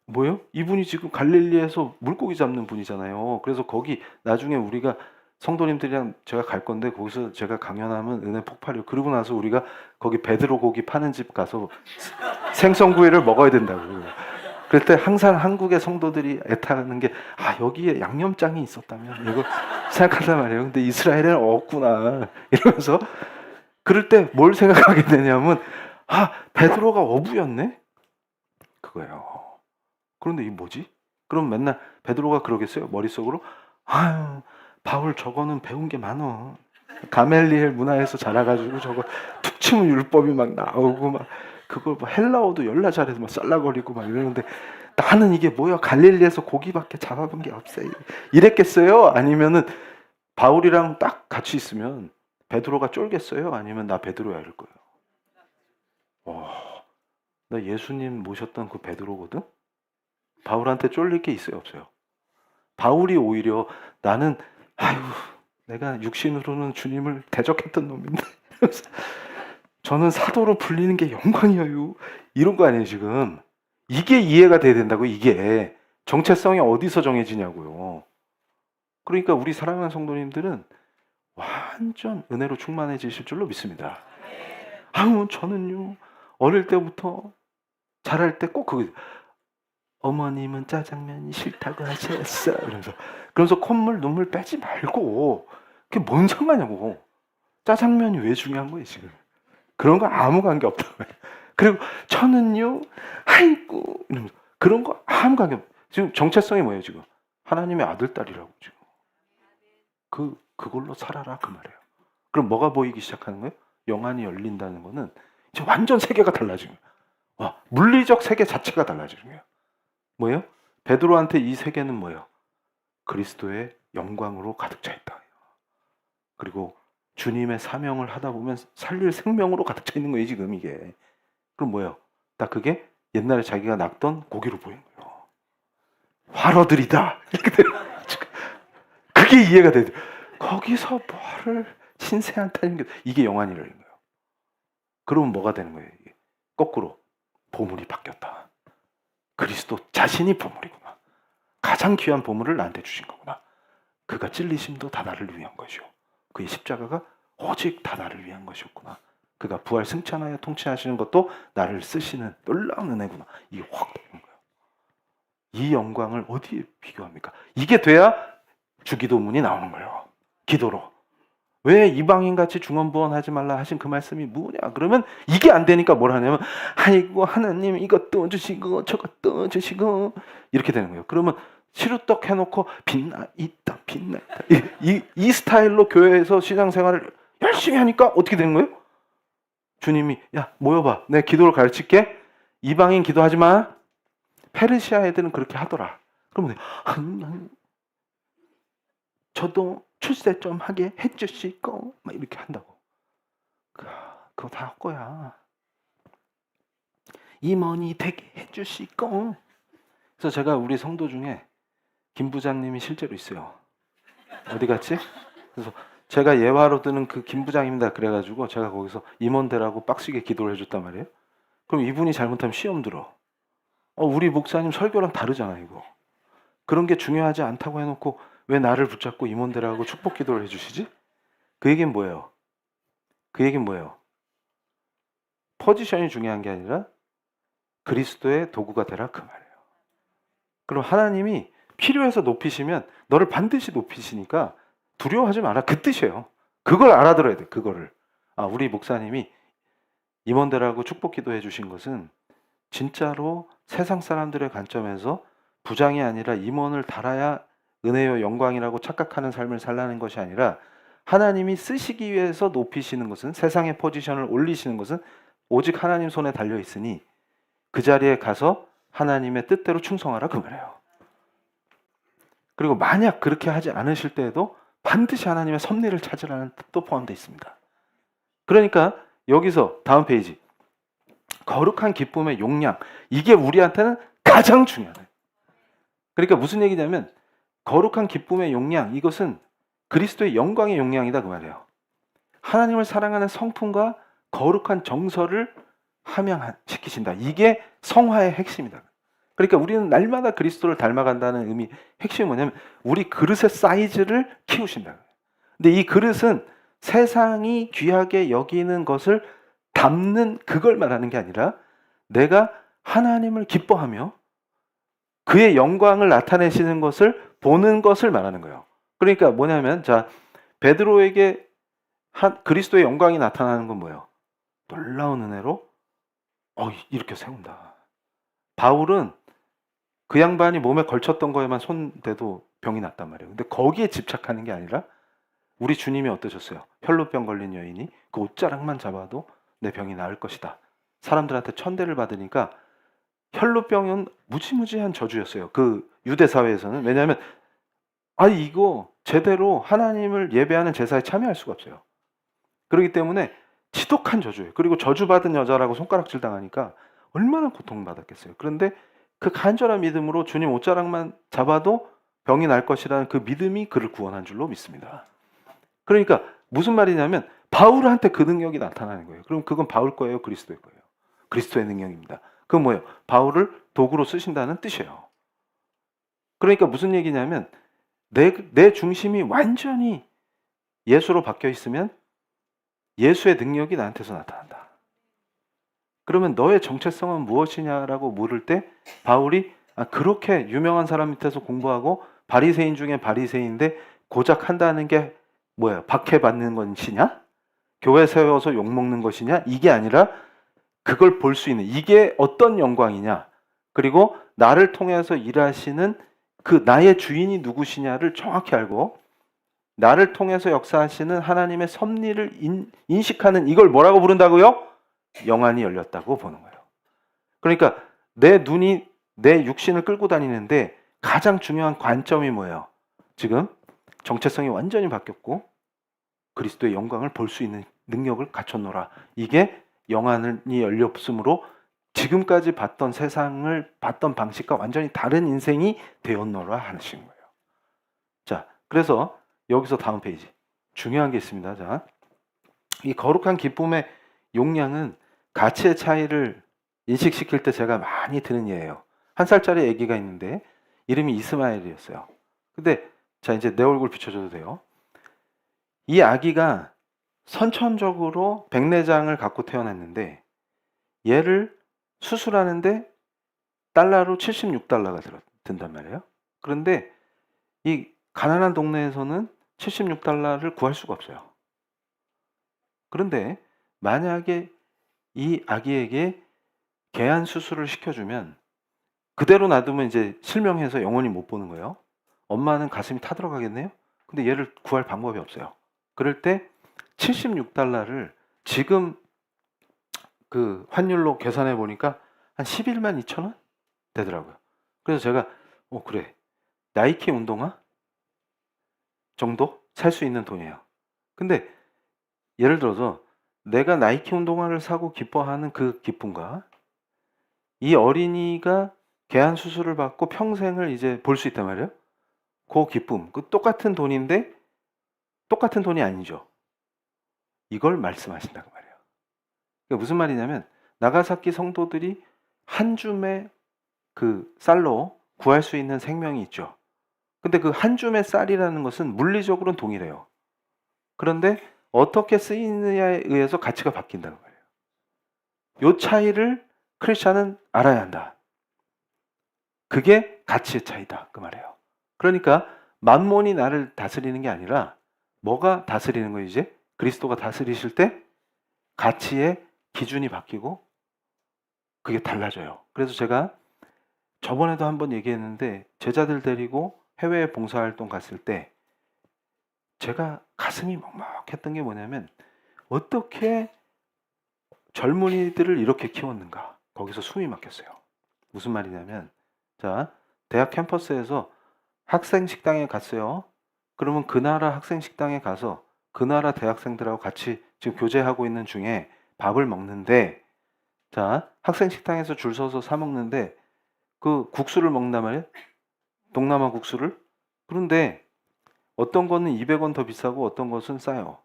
뭐예요? 이분이 지금 갈릴리에서 물고기 잡는 분이잖아요. 그래서 거기 나중에 우리가 성도님들이랑 제가 갈 건데 거기서 제가 강연하면 은혜 폭발이요. 그러고 나서 우리가 거기 베드로 고기 파는 집 가서 생선구이를 먹어야 된다고. 그럴 때 항상 한국의 성도들이 애타는 게 여기에 양념장이 있었다면 이거 생각한단 말이에요. 근데 이스라엘에는 없구나 이러면서. 그럴 때 뭘 생각하게 되냐면 베드로가 어부였네? 그거예요. 그런데 이 뭐지? 그럼 맨날 베드로가 그러겠어요? 머릿속으로 아유 바울 저거는 배운 게 많어. 가멜리엘 문화에서 자라가지고 저거 툭 치면 율법이 막 나오고 막 그걸 뭐 헬라어도 열나 잘해서 막 쌀라거리고 막 이러는데 나는 이게 뭐야 갈릴리에서 고기밖에 잡아본 게 없어 이랬겠어요? 아니면은 바울이랑 딱 같이 있으면 베드로가 쫄겠어요? 아니면 나 베드로야 이럴 거예요. 와, 나 예수님 모셨던 그 베드로거든? 바울한테 쫄릴 게 있어요 없어요? 바울이 오히려 나는 아유 내가 육신으로는 주님을 대적했던 놈인데 저는 사도로 불리는 게 영광이에요. 이런 거 아니에요 지금. 이게 이해가 돼야 된다고. 이게 정체성이 어디서 정해지냐고요. 그러니까 우리 사랑하는 성도님들은 완전 은혜로 충만해지실 줄로 믿습니다. 저는요 어릴 때부터 자랄 때 꼭 그거 어머님은 짜장면이 싫다고 하셨어 그러면서 콧물 눈물 빼지 말고 그게 뭔 상관이냐고. 짜장면이 왜 중요한 거예요 지금. 그런 거 아무 관계 없다고 해요. 그리고 저는요 아이고 이러면서 그런 거 아무 관계 없. 지금 정체성이 뭐예요 지금. 하나님의 아들 딸이라고 지금. 그걸로 살아라 그 말이에요. 그럼 뭐가 보이기 시작하는 거예요? 영안이 열린다는 거는 이제 완전 세계가 달라지는 거예요. 물리적 세계 자체가 달라지는 거예요. 뭐예요? 베드로한테 이 세계는 뭐예요? 그리스도의 영광으로 가득 차 있다. 그리고 주님의 사명을 하다 보면 살릴 생명으로 가득 차 있는 거예요 지금 이게. 그럼 뭐예요? 딱 그게 옛날에 자기가 낚던 고기로 보이는 거예요. 활어들이다 이렇게 돼요. 그게 이해가 돼요. 거기서 뭐를 신세한다는 게 이게 영안이라는 거예요. 그러면 뭐가 되는 거예요? 이게? 거꾸로 보물이 바뀌었다. 그리스도 자신이 보물이구나. 가장 귀한 보물을 나한테 주신 거구나. 그가 찔리심도 다 나를 위한 것이요. 그의 십자가가 오직 다 나를 위한 것이었구나. 그가 부활 승천하여 통치하시는 것도 나를 쓰시는 놀라운 은혜구나. 이게 확 되는 거예요. 이 영광을 어디에 비교합니까? 이게 돼야 주기도문이 나오는 거예요. 기도로. 왜 이방인같이 중언부언하지 말라 하신 그 말씀이 뭐냐? 그러면 이게 안 되니까 뭘 하냐면 아이고 하나님 이것도 주시고 저것도 주시고 이렇게 되는 거예요. 그러면 시루떡 해놓고 빛나 있다 빛나 있다 이 스타일로 교회에서 신앙생활을 열심히 하니까 어떻게 되는 거예요? 주님이 야 모여봐 내 기도를 가르칠게. 이방인 기도하지 마. 페르시아 애들은 그렇게 하더라. 그러면 저도 출세 좀 하게 해주시고 막 이렇게 한다고. 그거 다 할 거야. 임원이 되게 해주시고. 그래서 제가 우리 성도 중에 김 부장님이 실제로 있어요. 어디 갔지? 그래서 제가 예화로 드는 그 김 부장입니다. 그래가지고 제가 거기서 임원대라고 빡시게 기도를 해줬단 말이에요. 그럼 이분이 잘못하면 시험 들어. 우리 목사님 설교랑 다르잖아 이거. 그런 게 중요하지 않다고 해놓고 왜 나를 붙잡고 임원대라고 축복 기도를 해주시지? 그 얘기는 뭐예요? 그 얘기는 뭐예요? 포지션이 중요한 게 아니라 그리스도의 도구가 되라 그 말이에요. 그럼 하나님이 필요해서 높이시면 너를 반드시 높이시니까 두려워하지 마라 그 뜻이에요. 그걸 알아들어야 돼. 그거를. 우리 목사님이 임원대라고 축복 기도해 주신 것은 진짜로 세상 사람들의 관점에서 부장이 아니라 임원을 달아야 은혜요 영광이라고 착각하는 삶을 살라는 것이 아니라 하나님이 쓰시기 위해서 높이시는 것은 세상의 포지션을 올리시는 것은 오직 하나님 손에 달려 있으니 그 자리에 가서 하나님의 뜻대로 충성하라 그 말이에요. 그리고 만약 그렇게 하지 않으실 때에도 반드시 하나님의 섭리를 찾으라는 뜻도 포함되어 있습니다. 그러니까 여기서 다음 페이지 거룩한 기쁨의 용량 이게 우리한테는 가장 중요해요. 그러니까 무슨 얘기냐면 거룩한 기쁨의 용량 이것은 그리스도의 영광의 용량이다 그 말이에요. 하나님을 사랑하는 성품과 거룩한 정서를 함양시키신다. 이게 성화의 핵심이다. 그러니까 우리는 날마다 그리스도를 닮아간다는 의미 핵심이 뭐냐면 우리 그릇의 사이즈를 키우신다. 근데 이 그릇은 세상이 귀하게 여기는 것을 담는 그걸 말하는 게 아니라 내가 하나님을 기뻐하며 그의 영광을 나타내시는 것을 보는 것을 말하는 거예요. 그러니까 뭐냐면 자 베드로에게 그리스도의 영광이 나타나는 건 뭐예요? 놀라운 은혜로 이렇게 세운다. 바울은 그 양반이 몸에 걸쳤던 거에만 손대도 병이 났단 말이에요. 근데 거기에 집착하는 게 아니라 우리 주님이 어떠셨어요? 혈루병 걸린 여인이 그 옷자락만 잡아도 내 병이 나을 것이다. 사람들한테 천대를 받으니까 혈루병은 무지무지한 저주였어요. 그 유대 사회에서는. 왜냐하면 이거 제대로 하나님을 예배하는 제사에 참여할 수가 없어요. 그렇기 때문에 지독한 저주예요. 그리고 저주받은 여자라고 손가락질 당하니까 얼마나 고통받았겠어요. 그런데 그 간절한 믿음으로 주님 옷자락만 잡아도 병이 날 것이라는 그 믿음이 그를 구원한 줄로 믿습니다. 그러니까 무슨 말이냐면 바울한테 그 능력이 나타나는 거예요. 그럼 그건 바울 거예요? 그리스도의 거예요? 그리스도의 능력입니다. 그건 뭐예요? 바울을 도구로 쓰신다는 뜻이에요. 그러니까 무슨 얘기냐면 내 중심이 완전히 예수로 바뀌어 있으면 예수의 능력이 나한테서 나타난다. 그러면 너의 정체성은 무엇이냐라고 물을 때 바울이 그렇게 유명한 사람 밑에서 공부하고 바리새인 중에 바리새인인데 고작 한다는 게 뭐예요? 박해받는 것이냐? 교회 세워서 욕먹는 것이냐? 이게 아니라 그걸 볼 수 있는 이게 어떤 영광이냐? 그리고 나를 통해서 일하시는 그 나의 주인이 누구시냐를 정확히 알고 나를 통해서 역사하시는 하나님의 섭리를 인식하는 이걸 뭐라고 부른다고요? 영안이 열렸다고 보는 거예요. 그러니까 내 눈이 내 육신을 끌고 다니는데 가장 중요한 관점이 뭐예요? 지금 정체성이 완전히 바뀌었고 그리스도의 영광을 볼 수 있는 능력을 갖췄노라. 이게 영안이 열렸으므로 지금까지 봤던 세상을 봤던 방식과 완전히 다른 인생이 되었노라 하시는 거예요. 자, 그래서 여기서 다음 페이지 중요한 게 있습니다. 자, 이 거룩한 기쁨의 용량은 가치의 차이를 인식시킬 때 제가 많이 드는 예예요. 1살짜리 아기가 있는데 이름이 이스마엘이었어요. 근데 자 이제 내 얼굴 비춰줘도 돼요. 이 아기가 선천적으로 백내장을 갖고 태어났는데 얘를 수술하는데 달러로 76달러가 든단 말이에요. 그런데 이 가난한 동네에서는 76달러를 구할 수가 없어요. 그런데 만약에 이 아기에게 개안 수술을 시켜주면 그대로 놔두면 이제 실명해서 영원히 못 보는 거예요. 엄마는 가슴이 타들어가겠네요. 근데 얘를 구할 방법이 없어요. 그럴 때 76달러를 지금 그 환율로 계산해 보니까 한 11만 2천 원 되더라고요. 그래서 제가 그래 나이키 운동화 정도 살 수 있는 돈이에요. 근데 예를 들어서 내가 나이키 운동화를 사고 기뻐하는 그 기쁨과 이 어린이가 개안 수술을 받고 평생을 이제 볼 수 있단 말이에요. 그 기쁨, 그 똑같은 돈인데 똑같은 돈이 아니죠. 이걸 말씀하신다고 말이에요. 그러니까 무슨 말이냐면 나가사키 성도들이 한 줌의 그 쌀로 구할 수 있는 생명이 있죠. 근데 그 한 줌의 쌀이라는 것은 물리적으로는 동일해요. 그런데 어떻게 쓰이느냐에 의해서 가치가 바뀐다는 거예요. 이 차이를 크리스찬은 알아야 한다. 그게 가치의 차이다. 그 말이에요. 그러니까 만몬이 나를 다스리는 게 아니라 뭐가 다스리는 거예요 이제? 그리스도가 다스리실 때 가치의 기준이 바뀌고 그게 달라져요. 그래서 제가 저번에도 한번 얘기했는데 제자들 데리고 해외 봉사활동 갔을 때 제가 가슴이 먹먹했던 게 뭐냐면 어떻게 젊은이들을 이렇게 키웠는가. 거기서 숨이 막혔어요. 무슨 말이냐면 자 대학 캠퍼스에서 학생 식당에 갔어요. 그러면 그 나라 학생 식당에 가서 그 나라 대학생들하고 같이 지금 교제하고 있는 중에 밥을 먹는데 자 학생 식당에서 줄 서서 사 먹는데 그 국수를 먹는단 말이에요. 동남아 국수를. 그런데 어떤 거는 200원 더 비싸고 어떤 것은 싸요.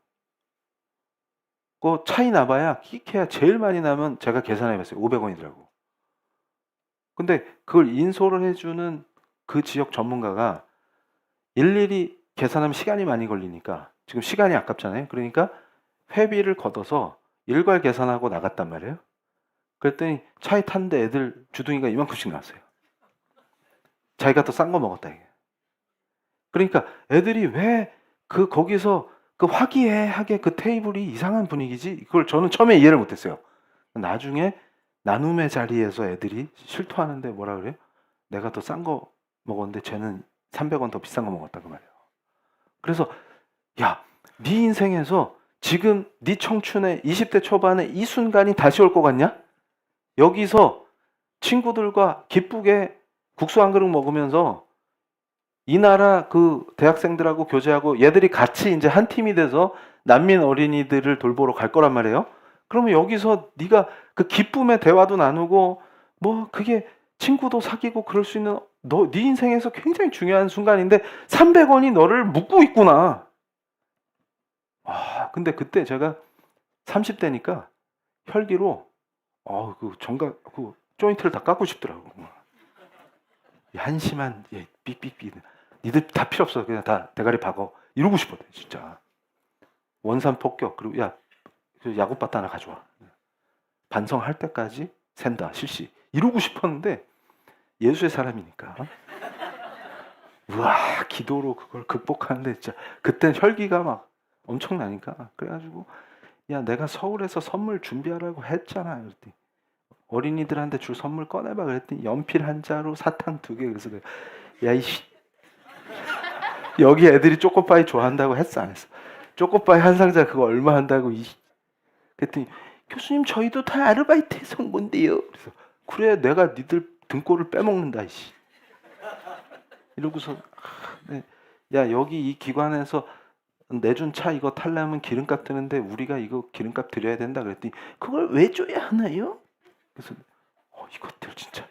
그 차이 나봐야 끼케야 제일 많이 나면 제가 계산해봤어요. 500원이더라고. 근데 그걸 인솔을 해주는 그 지역 전문가가 일일이 계산하면 시간이 많이 걸리니까 지금 시간이 아깝잖아요. 그러니까 회비를 걷어서 일괄 계산하고 나갔단 말이에요. 그랬더니 차에 탔는데 애들 주둥이가 이만큼씩 나왔어요. 자기가 더 싼 거 먹었다 이게. 그러니까 애들이 왜 거기서 그 화기애애하게 그 테이블이 이상한 분위기지. 그걸 저는 처음에 이해를 못했어요. 나중에 나눔의 자리에서 애들이 실토하는데 뭐라 그래요? 내가 더 싼 거 먹었는데 쟤는 300원 더 비싼 거 먹었다 그 말이에요. 그래서 야, 네 인생에서 지금 네 청춘의 20대 초반에 이 순간이 다시 올 것 같냐? 여기서 친구들과 기쁘게 국수 한 그릇 먹으면서 이 나라 그 대학생들하고 교제하고 얘들이 같이 이제 한 팀이 돼서 난민 어린이들을 돌보러 갈 거란 말이에요. 그러면 여기서 네가 그 기쁨의 대화도 나누고 뭐 그게 친구도 사귀고 그럴 수 있는 네 인생에서 굉장히 중요한 순간인데 300원이 너를 묶고 있구나. 근데 그때 제가 30대니까 혈기로 그 정각 그 조인트를 다 깎고 싶더라고. 한심한 삑삑삑 니들 다 필요 없어. 그냥 다 대가리 박어. 이러고 싶었대 진짜. 원산 폭격. 그리고 야 야구바트 하나 가져와. 반성할 때까지 샌다 실시. 이러고 싶었는데 예수의 사람이니까. 우와 기도로 그걸 극복하는데 진짜 그땐 혈기가 막 엄청나니까. 그래가지고 야 내가 서울에서 선물 준비하라고 했잖아. 그랬더니 어린이들한테 줄 선물 꺼내봐. 그랬더니 연필 한 자루 사탕 2개. 그래서 내가 야 이씨 여기 애들이 초코파이 좋아한다고 했어 안 했어? 초코파이 한 상자 그거 얼마 한다고 그랬더니 교수님 저희도 다 아르바이트 성본데요. 그래서 그래 내가 니들 등골을 빼먹는다 이씨. 이러고서 야 여기 이 기관에서 내준 차 이거 타려면 기름값 드는데 우리가 이거 기름값 드려야 된다 그랬더니 그걸 왜 줘야 하나요? 그래서 이것들 진짜.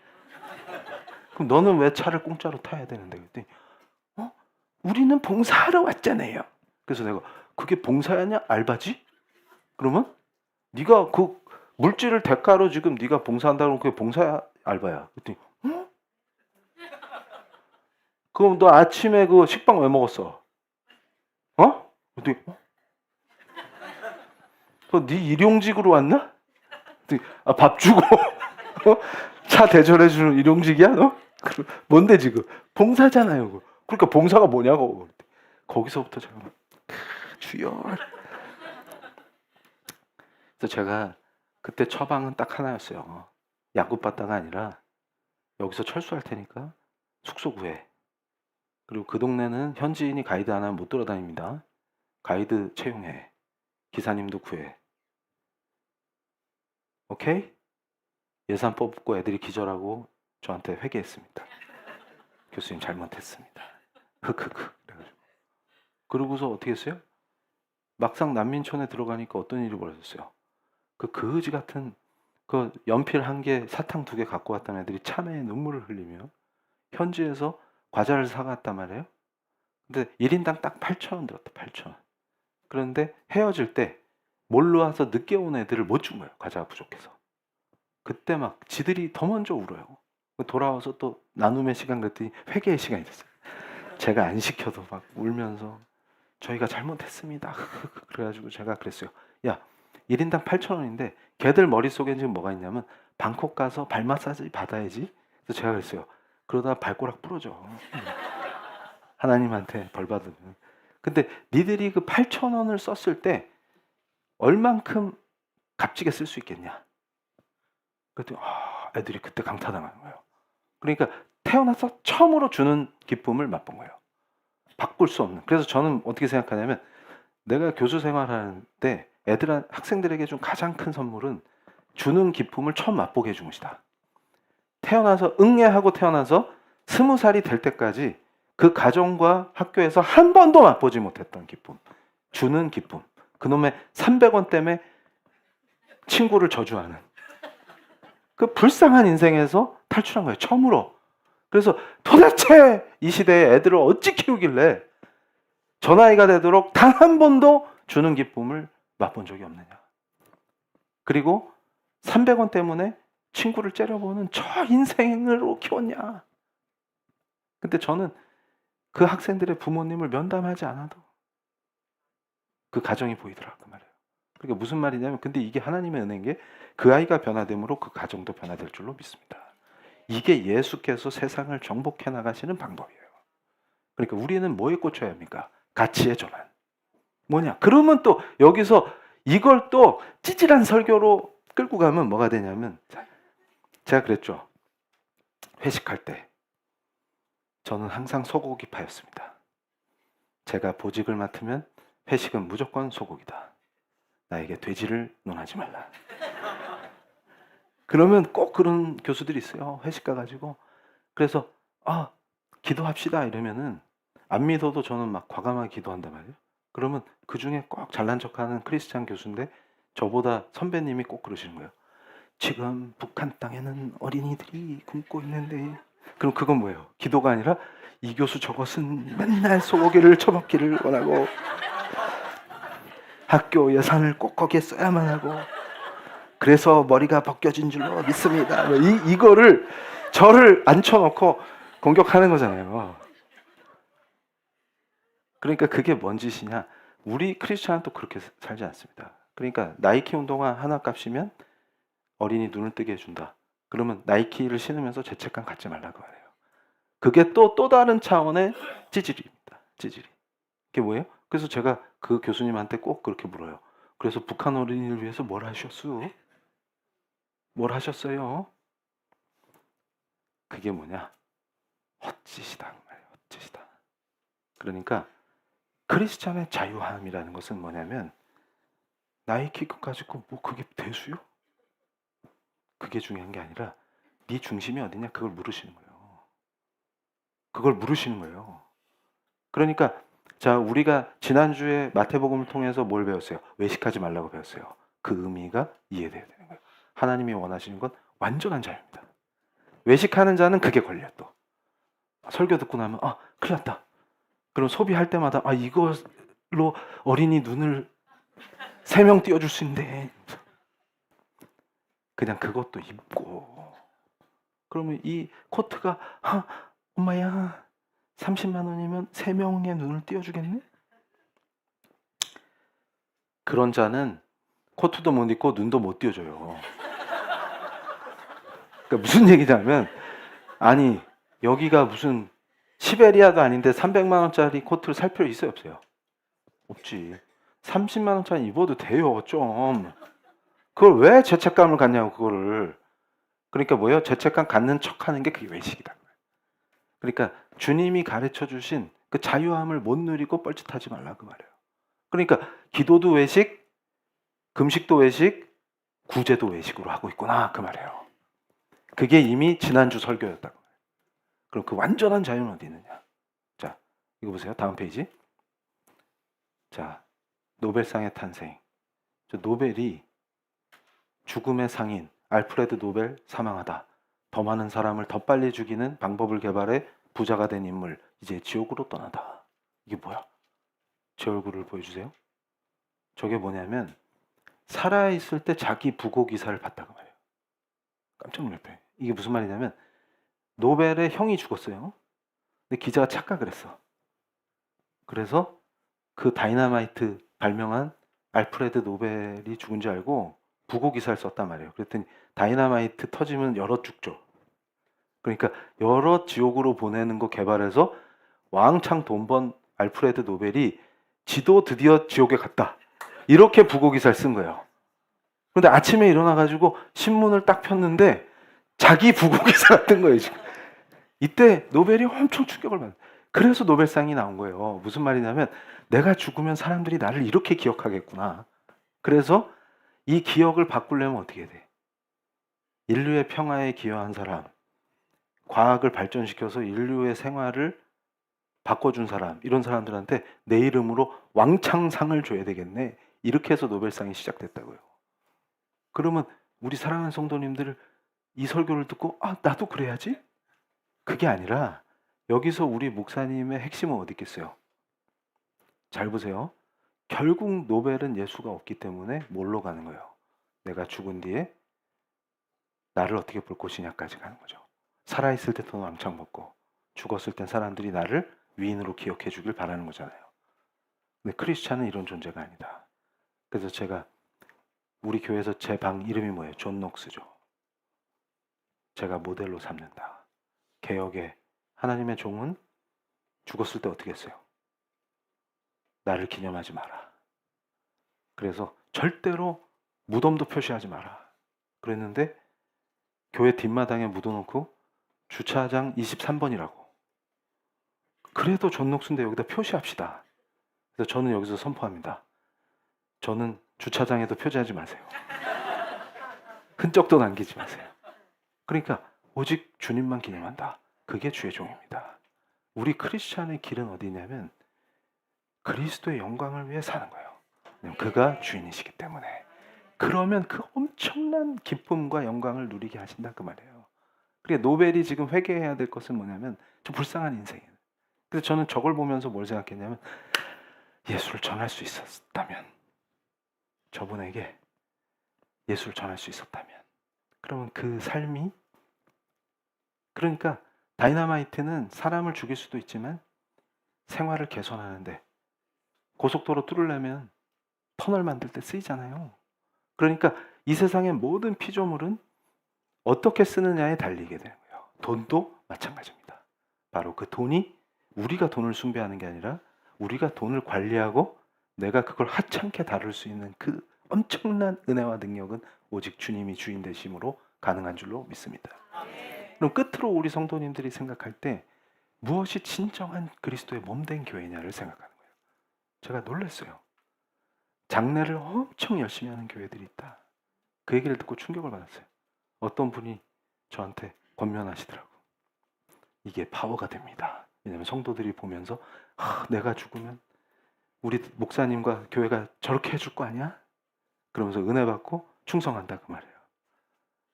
그럼 너는 왜 차를 공짜로 타야 되는데? 그랬더니 우리는 봉사하러 왔잖아요. 그래서 내가 그게 봉사냐 알바지? 그러면 네가 그 물질을 대가로 지금 네가 봉사한다고 그게 봉사야 알바야. 그랬더니 그럼 너 아침에 그 식빵 왜 먹었어? 그랬더니 네 일용직으로 왔나? 그랬더니 밥 주고 차 대절해주는 일용직이야 너? 뭔데 지금? 봉사잖아요. 그러니까 봉사가 뭐냐고. 거기서부터 제가 주여. 그래서 제가 그때 처방은 딱 하나였어요. 약국받다가 아니라 여기서 철수할 테니까 숙소 구해. 그리고 그 동네는 현지인이 가이드 하나 못 돌아다닙니다. 가이드 채용해. 기사님도 구해. 오케이? 예산 뽑고 애들이 기절하고 저한테 회개했습니다. 교수님 잘못했습니다. 흑흑흑. 그러고서 어떻게 했어요? 막상 난민촌에 들어가니까 어떤 일이 벌어졌어요? 그 거지 같은 그 연필 1개, 사탕 2개 갖고 왔던 애들이 참회의 눈물을 흘리며 현지에서 과자를 사갔단 말이에요. 근데 1인당 딱 8,000원 들었다. 8,000원. 그런데 헤어질 때 몰로 와서 늦게 온 애들을 못 준 거예요. 과자가 부족해서. 그때 막 지들이 더 먼저 울어요. 돌아와서 또 나눔의 시간 그랬더니 회개의 시간이 됐어요. 제가 안 시켜도 막 울면서 저희가 잘못했습니다. 그래가지고 제가 그랬어요. 야 1인당 8,000원인데 걔들 머릿속에 지금 뭐가 있냐면 방콕 가서 발 마사지 받아야지. 그래서 제가 그랬어요. 그러다 발꼬락 부러져. 하나님한테 벌 받으면. 근데 니들이 그 8,000원을 썼을 때 얼만큼 값지게 쓸 수 있겠냐. 그랬더니 애들이 그때 강타당하는 거예요. 그러니까 태어나서 처음으로 주는 기쁨을 맛본 거예요. 바꿀 수 없는. 그래서 저는 어떻게 생각하냐면 내가 교수 생활할 때 학생들에게 준 가장 큰 선물은 주는 기쁨을 처음 맛보게 해준 것이다. 태어나서 응애하고 태어나서 20살이 될 때까지 그 가정과 학교에서 한 번도 맛보지 못했던 기쁨. 주는 기쁨. 그놈의 300원 때문에 친구를 저주하는 그 불쌍한 인생에서 탈출한 거예요. 처음으로. 그래서 도대체 이 시대에 애들을 어찌 키우길래 저 나이가 되도록 단 한 번도 주는 기쁨을 맛본 적이 없느냐. 그리고 300원 때문에 친구를 째려보는 저 인생으로 키웠냐. 근데 저는 그 학생들의 부모님을 면담하지 않아도 그 가정이 보이더라 그 말이에요. 그러니까 무슨 말이냐면 근데 이게 하나님의 은혜인 게 그 아이가 변화됨으로 그 가정도 변화될 줄로 믿습니다. 이게 예수께서 세상을 정복해 나가시는 방법이에요. 그러니까 우리는 뭐에 꽂혀야 합니까? 가치의 전환. 뭐냐? 그러면 또 여기서 이걸 또 찌질한 설교로 끌고 가면 뭐가 되냐면, 제가 그랬죠. 회식할 때 저는 항상 소고기파였습니다. 제가 보직을 맡으면 회식은 무조건 소고기다. 나에게 돼지를 논하지 말라. 그러면 꼭 그런 교수들이 있어요. 회식 가가지고. 그래서 기도합시다 이러면은 안 믿어도 저는 막 과감하게 기도한단 말이에요. 그러면 그 중에 꼭 잘난 척하는 크리스찬 교수인데 저보다 선배님이 꼭 그러시는 거예요. 지금 북한 땅에는 어린이들이 굶고 있는데, 그럼 그건 뭐예요? 기도가 아니라 이 교수 저것은 맨날 소고기를 처먹기를 원하고 학교 예산을 꼭 거기에 써야만 하고 그래서 머리가 벗겨진 줄로 믿습니다. 이거를 저를 앉혀놓고 공격하는 거잖아요. 그러니까 그게 뭔 짓이냐? 우리 크리스찬은 또 그렇게 살지 않습니다. 그러니까 나이키 운동화 하나 값이면 어린이 눈을 뜨게 해준다. 그러면 나이키를 신으면서 죄책감 갖지 말라고 말해요. 그게 또 다른 차원의 찌질입니다. 찌질이. 그게 뭐예요? 그래서 제가 그 교수님한테 꼭 그렇게 물어요. 그래서 북한 어린이를 위해서 뭘 하셨어요? 뭘 하셨어요? 그게 뭐냐? 헛짓이다. 그 말이에요. 헛짓이다. 그러니까 크리스찬의 자유함이라는 것은 뭐냐면 나이키 것 가지고 뭐 그게 대수요? 그게 중요한 게 아니라 네 중심이 어디냐? 그걸 물으시는 거예요. 그걸 물으시는 거예요. 그러니까 자, 우리가 지난주에 마태복음을 통해서 뭘 배웠어요? 외식하지 말라고 배웠어요. 그 의미가 이해돼야 되는 거예요. 하나님이 원하시는 건 완전한 자유입니다. 외식하는 자는 그게 걸려요. 또 설교 듣고 나면 큰일 났다. 그럼 소비할 때마다 이걸로 어린이 눈을 3명 띄워줄 수 있는데 그냥 그것도 입고 그러면 이 코트가 엄마야 30만 원이면 3명의 눈을 띄워주겠네? 그런 자는 코트도 못 입고 눈도 못 띄워줘요. 그러니까 무슨 얘기냐면 아니 여기가 무슨 시베리아도 아닌데 300만 원짜리 코트를 살 필요 있어요 없어요? 없지. 30만 원짜리 입어도 돼요 좀. 그걸 왜 죄책감을 갖냐고 그거를. 그러니까 뭐예요? 죄책감 갖는 척하는 게 그게 외식이다. 그러니까 주님이 가르쳐 주신 그 자유함을 못 누리고 뻘짓하지 말라 그 말이에요. 그러니까 기도도 외식, 금식도 외식, 구제도 외식으로 하고 있구나 그 말이에요. 그게 이미 지난주 설교였다고. 그럼 그 완전한 자유는 어디 있느냐? 자, 이거 보세요. 다음 페이지. 자, 노벨상의 탄생. 노벨이 죽음의 상인 알프레드 노벨 사망하다. 더 많은 사람을 더 빨리 죽이는 방법을 개발해 부자가 된 인물. 이제 지옥으로 떠나다. 이게 뭐야? 제 얼굴을 보여주세요. 저게 뭐냐면 살아있을 때 자기 부고 기사를 봤다고 말이에요. 깜짝 놀랐어요. 이게 무슨 말이냐면 노벨의 형이 죽었어요. 근데 기자가 착각을 했어. 그래서 그 다이너마이트 발명한 알프레드 노벨이 죽은 줄 알고 부고 기사를 썼단 말이에요. 그랬더니 다이너마이트 터지면 여러 죽죠. 그러니까 여러 지옥으로 보내는 거 개발해서 왕창 돈 번 알프레드 노벨이 지도 드디어 지옥에 갔다. 이렇게 부고 기사를 쓴 거예요. 그런데 아침에 일어나가지고 신문을 딱 폈는데 자기 부고 기사가 뜬 거예요. 지금. 이때 노벨이 엄청 충격을 받아요. 그래서 노벨상이 나온 거예요. 무슨 말이냐면 내가 죽으면 사람들이 나를 이렇게 기억하겠구나. 그래서 이 기억을 바꾸려면 어떻게 돼? 인류의 평화에 기여한 사람, 과학을 발전시켜서 인류의 생활을 바꿔준 사람, 이런 사람들한테 내 이름으로 왕창상을 줘야 되겠네. 이렇게 해서 노벨상이 시작됐다고요. 그러면 우리 사랑하는 성도님들 이 설교를 듣고 나도 그래야지? 그게 아니라 여기서 우리 목사님의 핵심은 어디 있겠어요? 잘 보세요. 결국 노벨은 예수가 없기 때문에 뭘로 가는 거예요? 내가 죽은 뒤에 나를 어떻게 볼 것이냐까지 가는 거죠. 살아있을 때 돈 왕창 먹고 죽었을 땐 사람들이 나를 위인으로 기억해 주길 바라는 거잖아요. 근데 크리스찬은 이런 존재가 아니다. 그래서 제가 우리 교회에서 제 방 이름이 뭐예요? 존 녹스죠. 제가 모델로 삼는다. 개혁의 하나님의 종은 죽었을 때 어떻게 했어요? 나를 기념하지 마라. 그래서 절대로 무덤도 표시하지 마라 그랬는데 교회 뒷마당에 묻어놓고 주차장 23번이라고. 그래도 존록수인데 여기다 표시합시다. 그래서 저는 여기서 선포합니다. 저는 주차장에도 표시하지 마세요. 흔적도 남기지 마세요. 그러니까 오직 주님만 기념한다. 그게 주의 종입니다. 우리 크리스찬의 길은 어디냐면 그리스도의 영광을 위해 사는 거예요. 그가 주인이시기 때문에. 그러면 그 엄청난 기쁨과 영광을 누리게 하신다 그 말이에요. 그러니까 노벨이 지금 회개해야 될 것은 뭐냐면 좀 불쌍한 인생이에요. 그래서 저는 저걸 보면서 뭘 생각했냐면 예수를 전할 수 있었다면, 저분에게 예수를 전할 수 있었다면, 그러면 그 삶이, 그러니까 다이너마이트는 사람을 죽일 수도 있지만 생활을 개선하는데, 고속도로 뚫으려면 터널 만들 때 쓰이잖아요. 그러니까 이 세상의 모든 피조물은 어떻게 쓰느냐에 달리게 되는 거예요. 돈도 마찬가지입니다. 바로 그 돈이 우리가 돈을 숭배하는 게 아니라 우리가 돈을 관리하고 내가 그걸 하찮게 다룰 수 있는 그 엄청난 은혜와 능력은 오직 주님이 주인 되심으로 가능한 줄로 믿습니다. 그럼 끝으로 우리 성도님들이 생각할 때 무엇이 진정한 그리스도의 몸된 교회냐를 생각하는 거예요. 제가 놀랐어요. 장례를 엄청 열심히 하는 교회들이 있다. 그 얘기를 듣고 충격을 받았어요. 어떤 분이 저한테 권면하시더라고. 이게 파워가 됩니다. 왜냐하면 성도들이 보면서 내가 죽으면 우리 목사님과 교회가 저렇게 해줄 거 아니야? 그러면서 은혜 받고 충성한다 그 말이에요.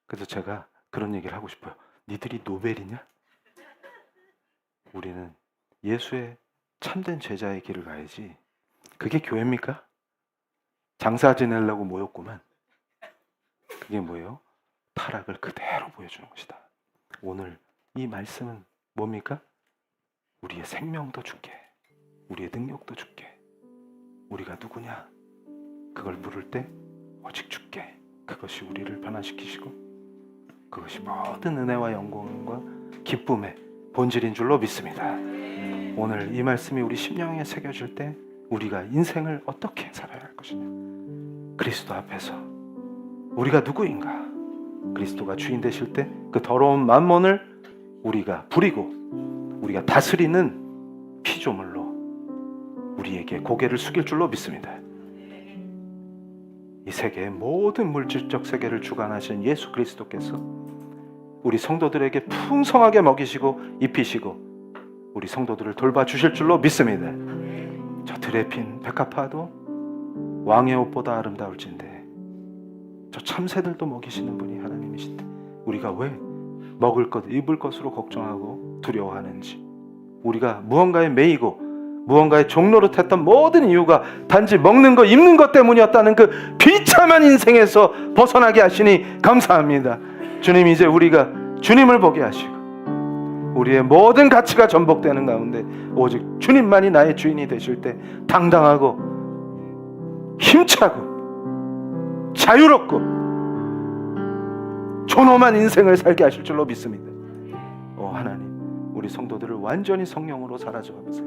그래서 제가 그런 얘기를 하고 싶어요. 니들이 노벨이냐? 우리는 예수의 참된 제자의 길을 가야지. 그게 교회입니까? 장사 지내려고 모였구만. 그게 뭐예요? 타락을 그대로 보여주는 것이다. 오늘 이 말씀은 뭡니까? 우리의 생명도 줄게, 우리의 능력도 줄게. 우리가 누구냐? 그걸 물을 때 오직 줄게. 그것이 우리를 변화시키시고 그것이 모든 은혜와 영광과 기쁨의 본질인 줄로 믿습니다. 오늘 이 말씀이 우리 심령에 새겨질 때 우리가 인생을 어떻게 살아야 할 것이냐? 그리스도 앞에서 우리가 누구인가? 그리스도가 주인 되실 때 그 더러운 만몬을 우리가 부리고 우리가 다스리는 피조물로 우리에게 고개를 숙일 줄로 믿습니다. 이 세계의 모든 물질적 세계를 주관하신 예수 그리스도께서 우리 성도들에게 풍성하게 먹이시고 입히시고 우리 성도들을 돌봐주실 줄로 믿습니다. 저 들에 핀 백합화도 왕의 옷보다 아름다울진데 저 참새들도 먹이시는 분이 하나님이신데 우리가 왜 먹을 것, 입을 것으로 걱정하고 두려워하는지, 우리가 무언가에 매이고 무언가의 종노릇했던 모든 이유가 단지 먹는 것, 입는 것 때문이었다는 그 비참한 인생에서 벗어나게 하시니 감사합니다. 주님, 이제 우리가 주님을 보게 하시고 우리의 모든 가치가 전복되는 가운데 오직 주님만이 나의 주인이 되실 때 당당하고 힘차고 자유롭고 존엄한 인생을 살게 하실 줄로 믿습니다. 오 하나님, 우리 성도들을 완전히 성령으로 사라져가면서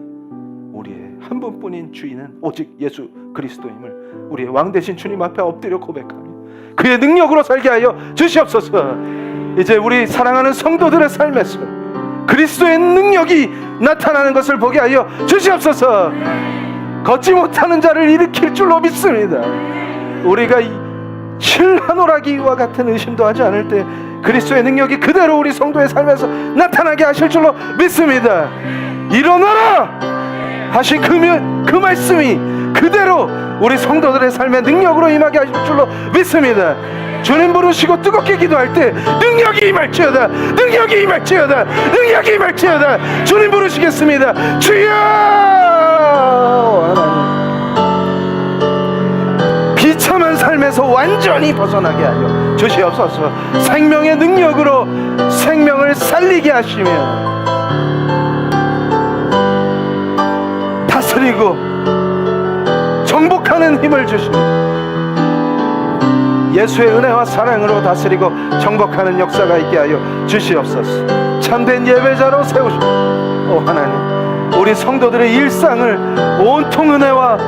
우리의 한 분뿐인 주인은 오직 예수 그리스도임을 우리의 왕 되신 주님 앞에 엎드려 고백하며 그의 능력으로 살게 하여 주시옵소서. 이제 우리 사랑하는 성도들의 삶에서 그리스도의 능력이 나타나는 것을 보게 하여 주시옵소서. 걷지 못하는 자를 일으킬 줄로 믿습니다. 우리가 실하노라기와 같은 의심도 하지 않을 때 그리스도의 능력이 그대로 우리 성도의 삶에서 나타나게 하실 줄로 믿습니다. 일어나라 하신 그 말씀이 그대로 우리 성도들의 삶의 능력으로 임하게 하실 줄로 믿습니다. 주님 부르시고 뜨겁게 기도할 때 능력이 임할지어다, 능력이 임할지어다, 능력이 임할지어다. 주님 부르시겠습니다. 주여 하나님, 비참한 삶에서 완전히 벗어나게 하여 주시옵소서. 생명의 능력으로 생명을 살리게 하시며 다스리고 정복하는 힘을 주시며 예수의 은혜와 사랑으로 다스리고 정복하는 역사가 있게 하여 주시옵소서. 참된 예배자로 세우시고 오 하나님, 우리 성도들의 일상을 온통 은혜와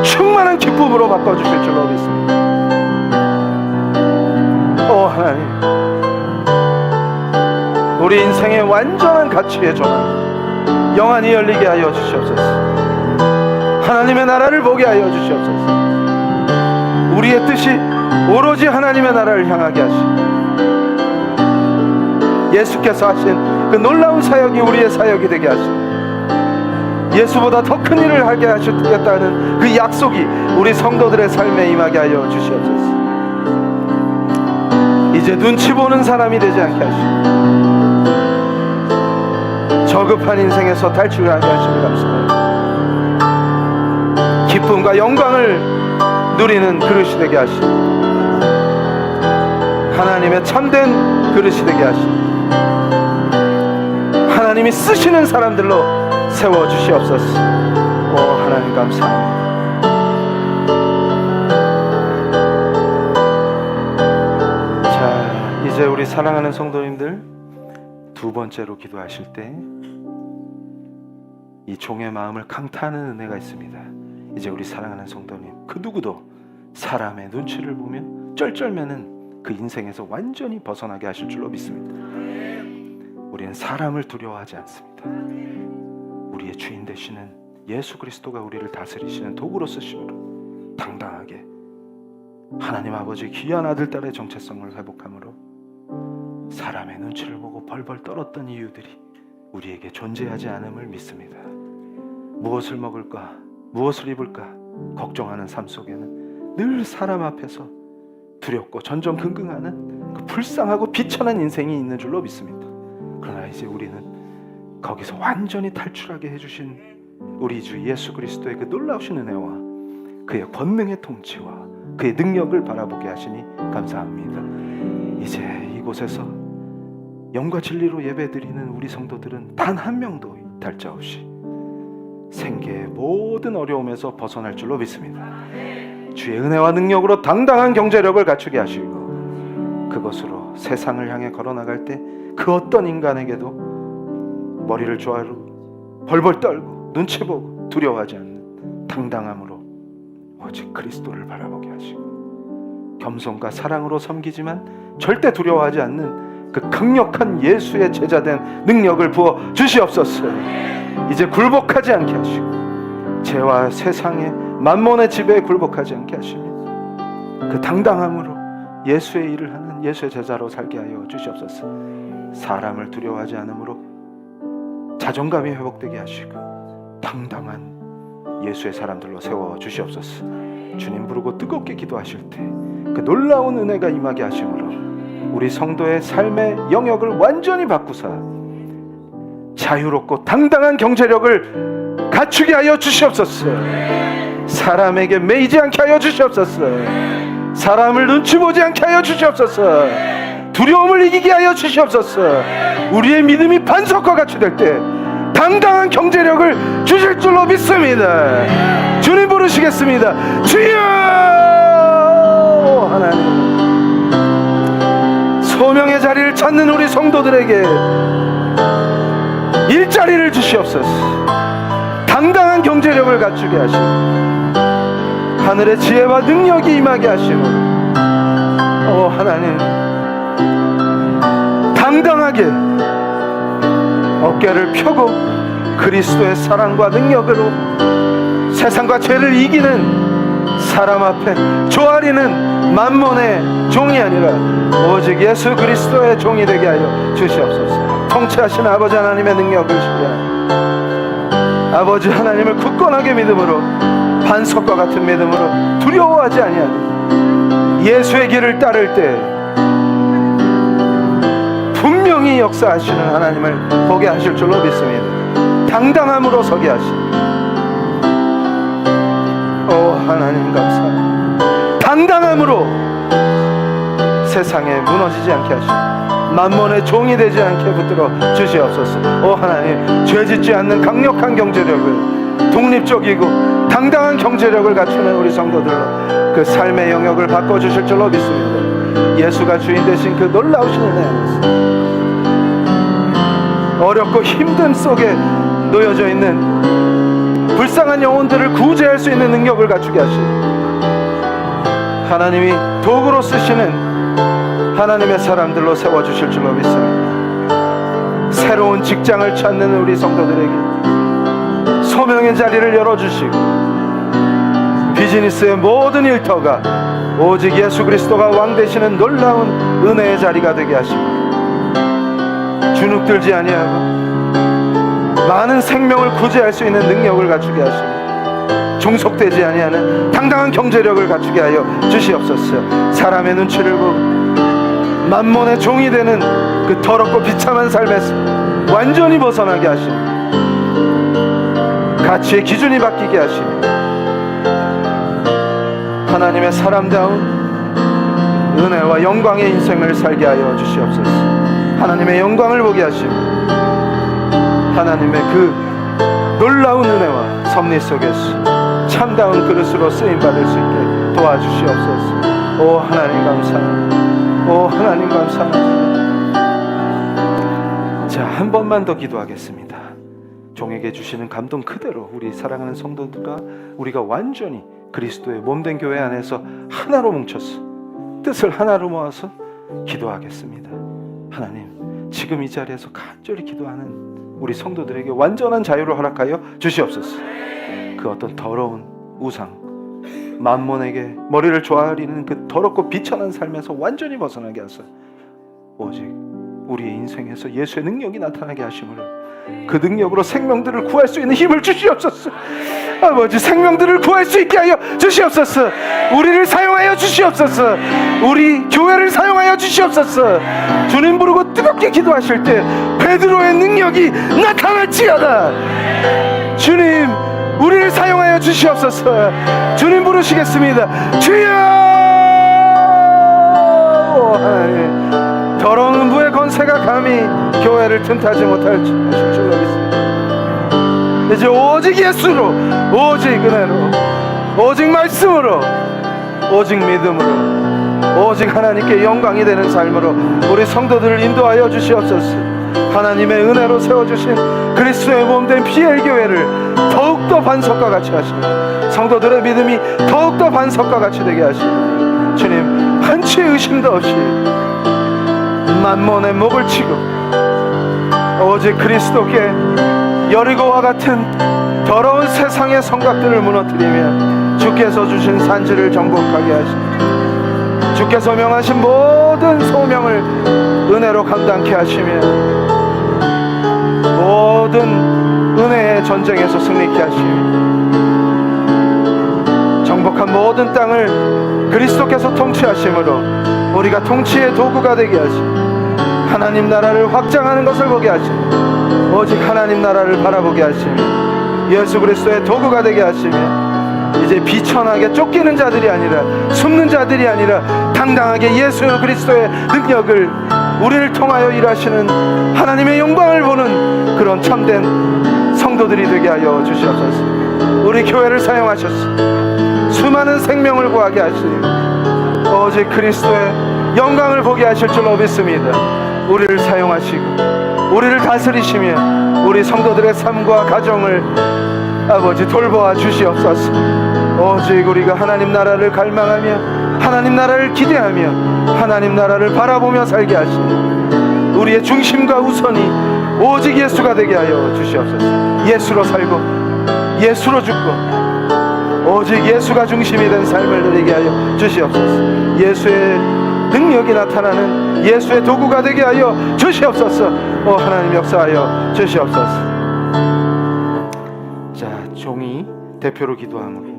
충만한 기쁨으로 바꿔주실 줄로 믿습니다. 오 하나님, 우리 인생의 완전한 가치의 전환 영안이 열리게 하여 주시옵소서. 하나님의 나라를 보게 하여 주시옵소서. 우리의 뜻이 오로지 하나님의 나라를 향하게 하시고, 예수께서 하신 그 놀라운 사역이 우리의 사역이 되게 하시고, 예수보다 더 큰 일을 하게 하시겠다는 그 약속이 우리 성도들의 삶에 임하게 하여 주시옵소서. 이제 눈치 보는 사람이 되지 않게 하시고, 저급한 인생에서 탈출하게 하시니 감사합니다. 기쁨과 영광을 누리는 그릇이 되게 하시고, 하나님의 참된 그릇이 되게 하시고, 하나님이 쓰시는 사람들로 세워주시옵소서. 오 하나님 감사합니다. 자, 이제 우리 사랑하는 성도님들, 두 번째로 기도하실 때 이 종의 마음을 강타하는 은혜가 있습니다. 이제 우리 사랑하는 성도님, 그 누구도 사람의 눈치를 보며 쩔쩔매는 그 인생에서 완전히 벗어나게 하실 줄로 믿습니다. 우리는 사람을 두려워하지 않습니다. 우리의 주인 되시는 예수 그리스도가 우리를 다스리시는 도구로 쓰심으로 당당하게 하나님 아버지 귀한 아들 딸의 정체성을 회복함으로 사람의 눈치를 보고 벌벌 떨었던 이유들이 우리에게 존재하지 않음을 믿습니다. 무엇을 먹을까, 무엇을 입을까 걱정하는 삶 속에는 늘 사람 앞에서 두렵고 전전긍긍하는 그 불쌍하고 비천한 인생이 있는 줄로 믿습니다. 그러나 이제 우리는 거기서 완전히 탈출하게 해주신 우리 주 예수 그리스도의 그 놀라우신 은혜와 그의 권능의 통치와 그의 능력을 바라보게 하시니 감사합니다. 이제 이곳에서 영과 진리로 예배드리는 우리 성도들은 단 한 명도 달자 없이 생계의 모든 어려움에서 벗어날 줄로 믿습니다. 주의 은혜와 능력으로 당당한 경제력을 갖추게 하시고, 그것으로 세상을 향해 걸어나갈 때 그 어떤 인간에게도 머리를 조아리고 벌벌 떨고 눈치 보고 두려워하지 않는 당당함으로 오직 그리스도를 바라보게 하시고, 겸손과 사랑으로 섬기지만 절대 두려워하지 않는 그 강력한 예수의 제자된 능력을 부어 주시옵소서. 이제 굴복하지 않게 하시고, 죄와 세상의 만몬의 지배에 굴복하지 않게 하시며 그 당당함으로 예수의 일을 하는 예수의 제자로 살게 하여 주시옵소서. 사람을 두려워하지 않으므로 자존감이 회복되게 하시고 당당한 예수의 사람들로 세워 주시옵소서. 주님 부르고 뜨겁게 기도하실 때 그 놀라운 은혜가 임하게 하심으로 우리 성도의 삶의 영역을 완전히 바꾸사 자유롭고 당당한 경제력을 갖추게 하여 주시옵소서. 사람에게 매이지 않게 하여 주시옵소서. 사람을 눈치 보지 않게 하여 주시옵소서. 두려움을 이기게 하여 주시옵소서. 우리의 믿음이 반석과 같이 될 때 당당한 경제력을 주실 줄로 믿습니다. 주님 부르시겠습니다. 주여! 하나님, 소명의 자리를 찾는 우리 성도들에게 일자리를 주시옵소서. 당당한 경제력을 갖추게 하시고 하늘의 지혜와 능력이 임하게 하시고, 하나님, 당당하게 어깨를 펴고 그리스도의 사랑과 능력으로 세상과 죄를 이기는 사람 앞에 조아리는 만몬의 종이 아니라 오직 예수 그리스도의 종이 되게 하여 주시옵소서. 통치하신 아버지 하나님의 능력을 신뢰하며 아버지 하나님을 굳건하게 믿음으로 반석과 같은 믿음으로 두려워하지 아니하는 예수의 길을 따를 때 분명히 역사하시는 하나님을 보게 하실 줄로 믿습니다. 당당함으로 서게 하시니 하나님 감사합니다. 당당함으로 세상에 무너지지 않게 하시고 만몬의 종이 되지 않게 붙들어 주시옵소서. 하나님, 죄짓지 않는 강력한 경제력을, 독립적이고 당당한 경제력을 갖추는 우리 성도들로 그 삶의 영역을 바꿔주실 줄로 믿습니다. 예수가 주인 되신 그 놀라우신 은혜 안에서 어렵고 힘든 속에 놓여져 있는 불쌍한 영혼들을 구제할 수 있는 능력을 갖추게 하시고, 하나님이 도구로 쓰시는 하나님의 사람들로 세워주실 줄로 믿습니다. 새로운 직장을 찾는 우리 성도들에게 소명의 자리를 열어주시고, 비즈니스의 모든 일터가 오직 예수 그리스도가 왕 되시는 놀라운 은혜의 자리가 되게 하시고, 주눅들지 아니하고 많은 생명을 구제할 수 있는 능력을 갖추게 하시고, 종속되지 아니하는 당당한 경제력을 갖추게 하여 주시옵소서. 사람의 눈치를 보고 만몬의 종이 되는 그 더럽고 비참한 삶에서 완전히 벗어나게 하시고, 가치의 기준이 바뀌게 하시고, 하나님의 사람다운 은혜와 영광의 인생을 살게 하여 주시옵소서. 하나님의 영광을 보게 하시고, 하나님의 그 놀라운 은혜와 섭리 속에서 참다운 그릇으로 쓰임받을 수 있게 도와주시옵소서. 오 하나님 감사합니다. 오 하나님 감사합니다. 자, 한 번만 더 기도하겠습니다. 종에게 주시는 감동 그대로 우리 사랑하는 성도들과 우리가 완전히 그리스도의 몸된 교회 안에서 하나로 뭉쳐서 뜻을 하나로 모아서 기도하겠습니다. 하나님, 지금 이 자리에서 간절히 기도하는 우리 성도들에게 완전한 자유를 허락하여 주시옵소서. 그 어떤 더러운 우상, 만몬에게 머리를 조아리는 그 더럽고 비천한 삶에서 완전히 벗어나게 하소서. 오직 우리의 인생에서 예수의 능력이 나타나게 하심으로 그 능력으로 생명들을 구할 수 있는 힘을 주시옵소서. 아버지, 생명들을 구할 수 있게 하여 주시옵소서. 우리를 사용하여 주시옵소서. 우리 교회를 사용하여 주시옵소서. 주님 부르고 뜨겁게 기도하실 때 베드로의 능력이 나타날지어다. 주님, 우리를 사용하여 주시옵소서. 주님 부르시겠습니다. 주여! 하나님, 더러운 음부의 권세가 감히 교회를 틈타지 못할 줄로 믿습니다. 이제 오직 예수로, 오직 은혜로, 오직 말씀으로, 오직 믿음으로, 오직 하나님께 영광이 되는 삶으로 우리 성도들을 인도하여 주시옵소서. 하나님의 은혜로 세워주신 그리스도의 몸된 PL 교회를 더욱더 반석과 같이 하시고, 성도들의 믿음이 더욱더 반석과 같이 되게 하시고, 주님, 한치의 의심도 없이 만몬의 목을 치고 오직 그리스도께 여리고와 같은 더러운 세상의 성곽들을 무너뜨리며 주께서 주신 산지를 정복하게 하시고, 주께서 명하신 모든 소명을 은혜로 감당케 하시며 모든 은혜의 전쟁에서 승리케 하시며 정복한 모든 땅을 그리스도께서 통치하심으로 우리가 통치의 도구가 되게 하시고, 하나님 나라를 확장하는 것을 보게 하시며 오직 하나님 나라를 바라보게 하시며 예수 그리스도의 도구가 되게 하시며, 이제 비천하게 쫓기는 자들이 아니라 숨는 자들이 아니라 당당하게 예수 그리스도의 능력을 우리를 통하여 일하시는 하나님의 영광을 보는 그런 참된 성도들이 되게 하여 주시옵소서. 우리 교회를 사용하셔서 수많은 생명을 구하게 하시고 오직 그리스도의 영광을 보게 하실 줄로 믿습니다. 우리를 사용하시고 우리를 다스리시며 우리 성도들의 삶과 가정을 아버지 돌보아 주시옵소서. 오직 우리가 하나님 나라를 갈망하며 하나님 나라를 기대하며 하나님 나라를 바라보며 살게 하시니 우리의 중심과 우선이 오직 예수가 되게 하여 주시옵소서. 예수로 살고 예수로 죽고 오직 예수가 중심이 된 삶을 누리게 하여 주시옵소서. 예수의 능력이 나타나는 예수의 도구가 되게 하여 주시옵소서. 하나님 역사하여 주시옵소서. 자, 종이 대표로 기도함으로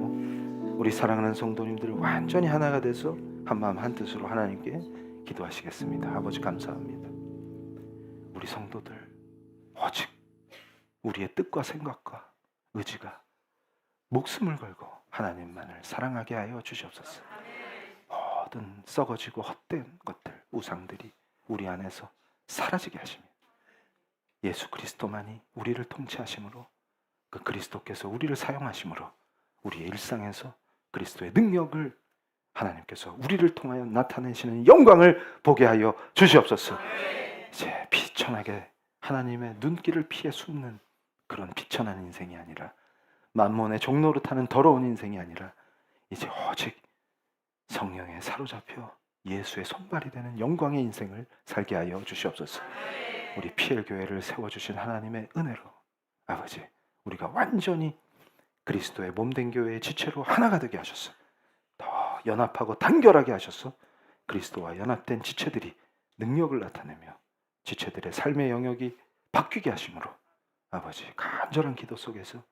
우리 사랑하는 성도님들 완전히 하나가 돼서 한마음 한뜻으로 하나님께 기도하시겠습니다. 아버지 감사합니다. 우리 성도들 오직 우리의 뜻과 생각과 의지가 목숨을 걸고 하나님만을 사랑하게 하여 주시옵소서. 모든 썩어지고 헛된 것들, 우상들이 우리 안에서 사라지게 하시며 예수 그리스도만이 우리를 통치하심으로 그 그리스도께서 우리를 사용하심으로 우리의 일상에서 그리스도의 능력을 하나님께서 우리를 통하여 나타내시는 영광을 보게 하여 주시옵소서. 이제 비천하게 하나님의 눈길을 피해 숨는 그런 비천한 인생이 아니라, 만몬의 종로를 타는 더러운 인생이 아니라, 이제 오직 성령에 사로잡혀 예수의 손발이 되는 영광의 인생을 살게 하여 주시옵소서. 우리 PL 교회를 세워주신 하나님의 은혜로 아버지, 우리가 완전히 그리스도의 몸된 교회의 지체로 하나가 되게 하셔서 더 연합하고 단결하게 하셔서 그리스도와 연합된 지체들이 능력을 나타내며 지체들의 삶의 영역이 바뀌게 하심으로 아버지, 간절한 기도 속에서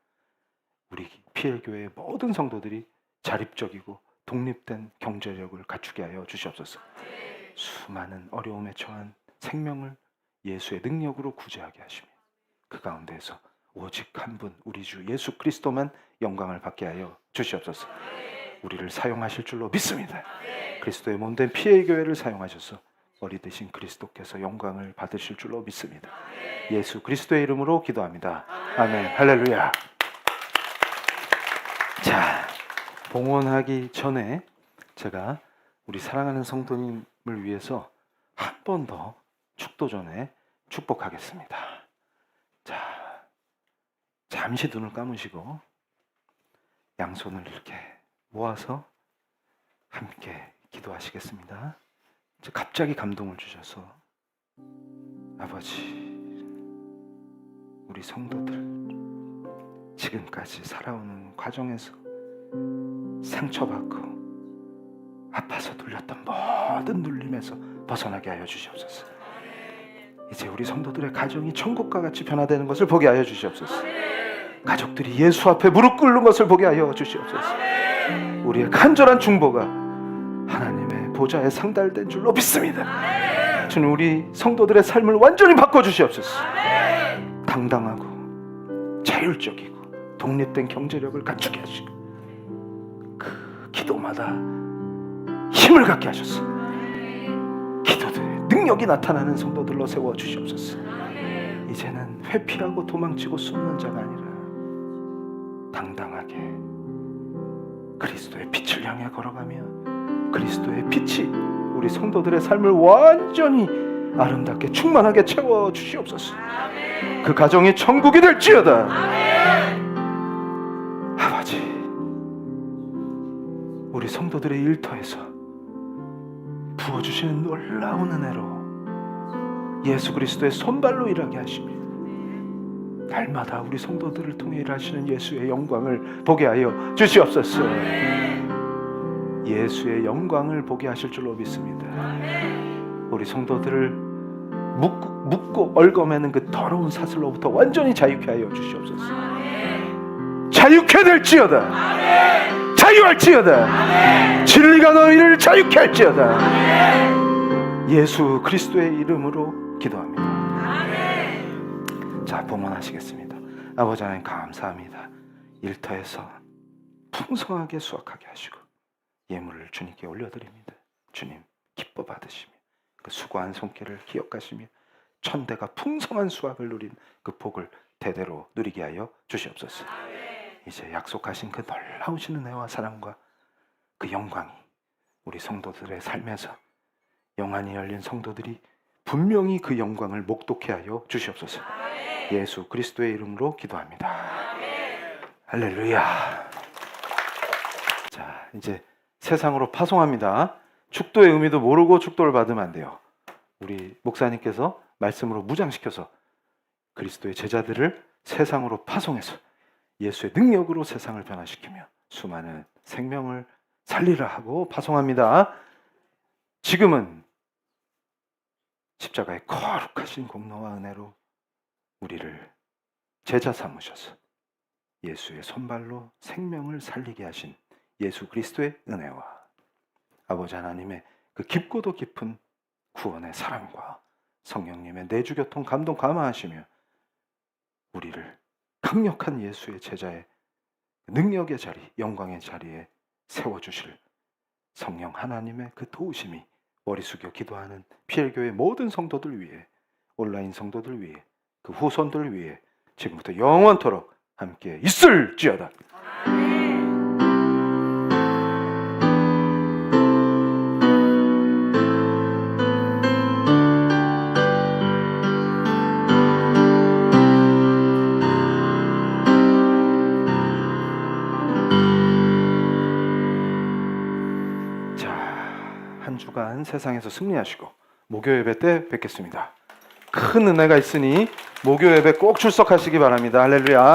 우리 PL 교회의 모든 성도들이 자립적이고 독립된 경제력을 갖추게 하여 주시옵소서. 수많은 어려움에 처한 생명을 예수의 능력으로 구제하게 하시며 그 가운데에서 오직 한 분, 우리 주 예수 그리스도만 영광을 받게 하여 주시옵소서. 우리를 사용하실 줄로 믿습니다. 그리스도의 몸된 PL 교회를 사용하셔서 머리 되신 그리스도께서 영광을 받으실 줄로 믿습니다. 예수 그리스도의 이름으로 기도합니다. 아멘. 할렐루야. 자, 봉헌하기 전에 제가 우리 사랑하는 성도님을 위해서 한 번 더 축도 전에 축복하겠습니다. 자, 잠시 눈을 감으시고 양손을 이렇게 모아서 함께 기도하시겠습니다. 갑자기 감동을 주셔서 아버지, 우리 성도들 지금까지 살아오는 과정에서 상처받고 아파서 눌렸던 모든 눌림에서 벗어나게 하여 주시옵소서. 이제 우리 성도들의 가정이 천국과 같이 변화되는 것을 보게 하여 주시옵소서. 가족들이 예수 앞에 무릎 꿇는 것을 보게 하여 주시옵소서. 우리의 간절한 중보가 하나님의 보좌에 상달된 줄로 믿습니다. 주님, 우리 성도들의 삶을 완전히 바꿔주시옵소서. 당당하고 자율적이고 독립된 경제력을 갖추게 하시고 그 기도마다 힘을 갖게 하셔서 기도들의 능력이 나타나는 성도들로 세워주시옵소서. 이제는 회피하고 도망치고 숨는 자가 아니라 당당하게 그리스도의 빛을 향해 걸어가며 그리스도의 빛이 우리 성도들의 삶을 완전히 아름답게 충만하게 채워주시옵소서. 그 가정이 천국이 될지어다. 아버지, 우리 성도들의 일터에서 부어주시는 놀라운 은혜로 예수 그리스도의 손발로 일하게 하시며 날마다 우리 성도들을 통해 일하시는 예수의 영광을 보게 하여 주시옵소서. 예수의 영광을 보게 하실 줄로 믿습니다. 우리 성도들을 묶고 얽어매는 그 더러운 사슬로부터 완전히 자유케 하여 주시옵소서. 자유케 될지어다. 자유할지어다. 진리가 너희를 자유케 할지어다. 예수 그리스도의 이름으로 기도합니다. 자, 봉헌하시겠습니다. 아버지 하나님, 감사합니다. 일터에서 풍성하게 수확하게 하시고 예물을 주님께 올려드립니다. 주님, 기뻐 받으시며 그 수고한 손길을 기억하시며 천대가 풍성한 수확을 누린 그 복을 대대로 누리게 하여 주시옵소서. 이제 약속하신 그 놀라우신 은혜와 사랑과 그 영광이 우리 성도들의 삶에서 영안이 열린 성도들이 분명히 그 영광을 목독해 하여 주시옵소서. 예수 그리스도의 이름으로 기도합니다. 할렐루야. 자, 이제 세상으로 파송합니다. 축도의 의미도 모르고 축도를 받으면 안 돼요. 우리 목사님께서 말씀으로 무장시켜서 그리스도의 제자들을 세상으로 파송해서 예수의 능력으로 세상을 변화시키며 수많은 생명을 살리라 하고 파송합니다. 지금은 십자가의 거룩하신 공로와 은혜로 우리를 제자 삼으셔서 예수의 손발로 생명을 살리게 하신 예수 그리스도의 은혜와 아버지 하나님의 그 깊고도 깊은 구원의 사랑과 성령님의 내주교통 감동 감화하시며 우리를 강력한 예수의 제자의 능력의 자리, 영광의 자리에 세워주실 성령 하나님의 그 도우심이 머리 숙여 기도하는 PL교회 모든 성도들 위해, 온라인 성도들 위해, 그 후손들 위해 지금부터 영원토록 함께 있을지어다. 주간 세상에서 승리하시고 목요 예배 때 뵙겠습니다. 큰 은혜가 있으니 목요 예배 꼭 출석하시기 바랍니다. 할렐루야.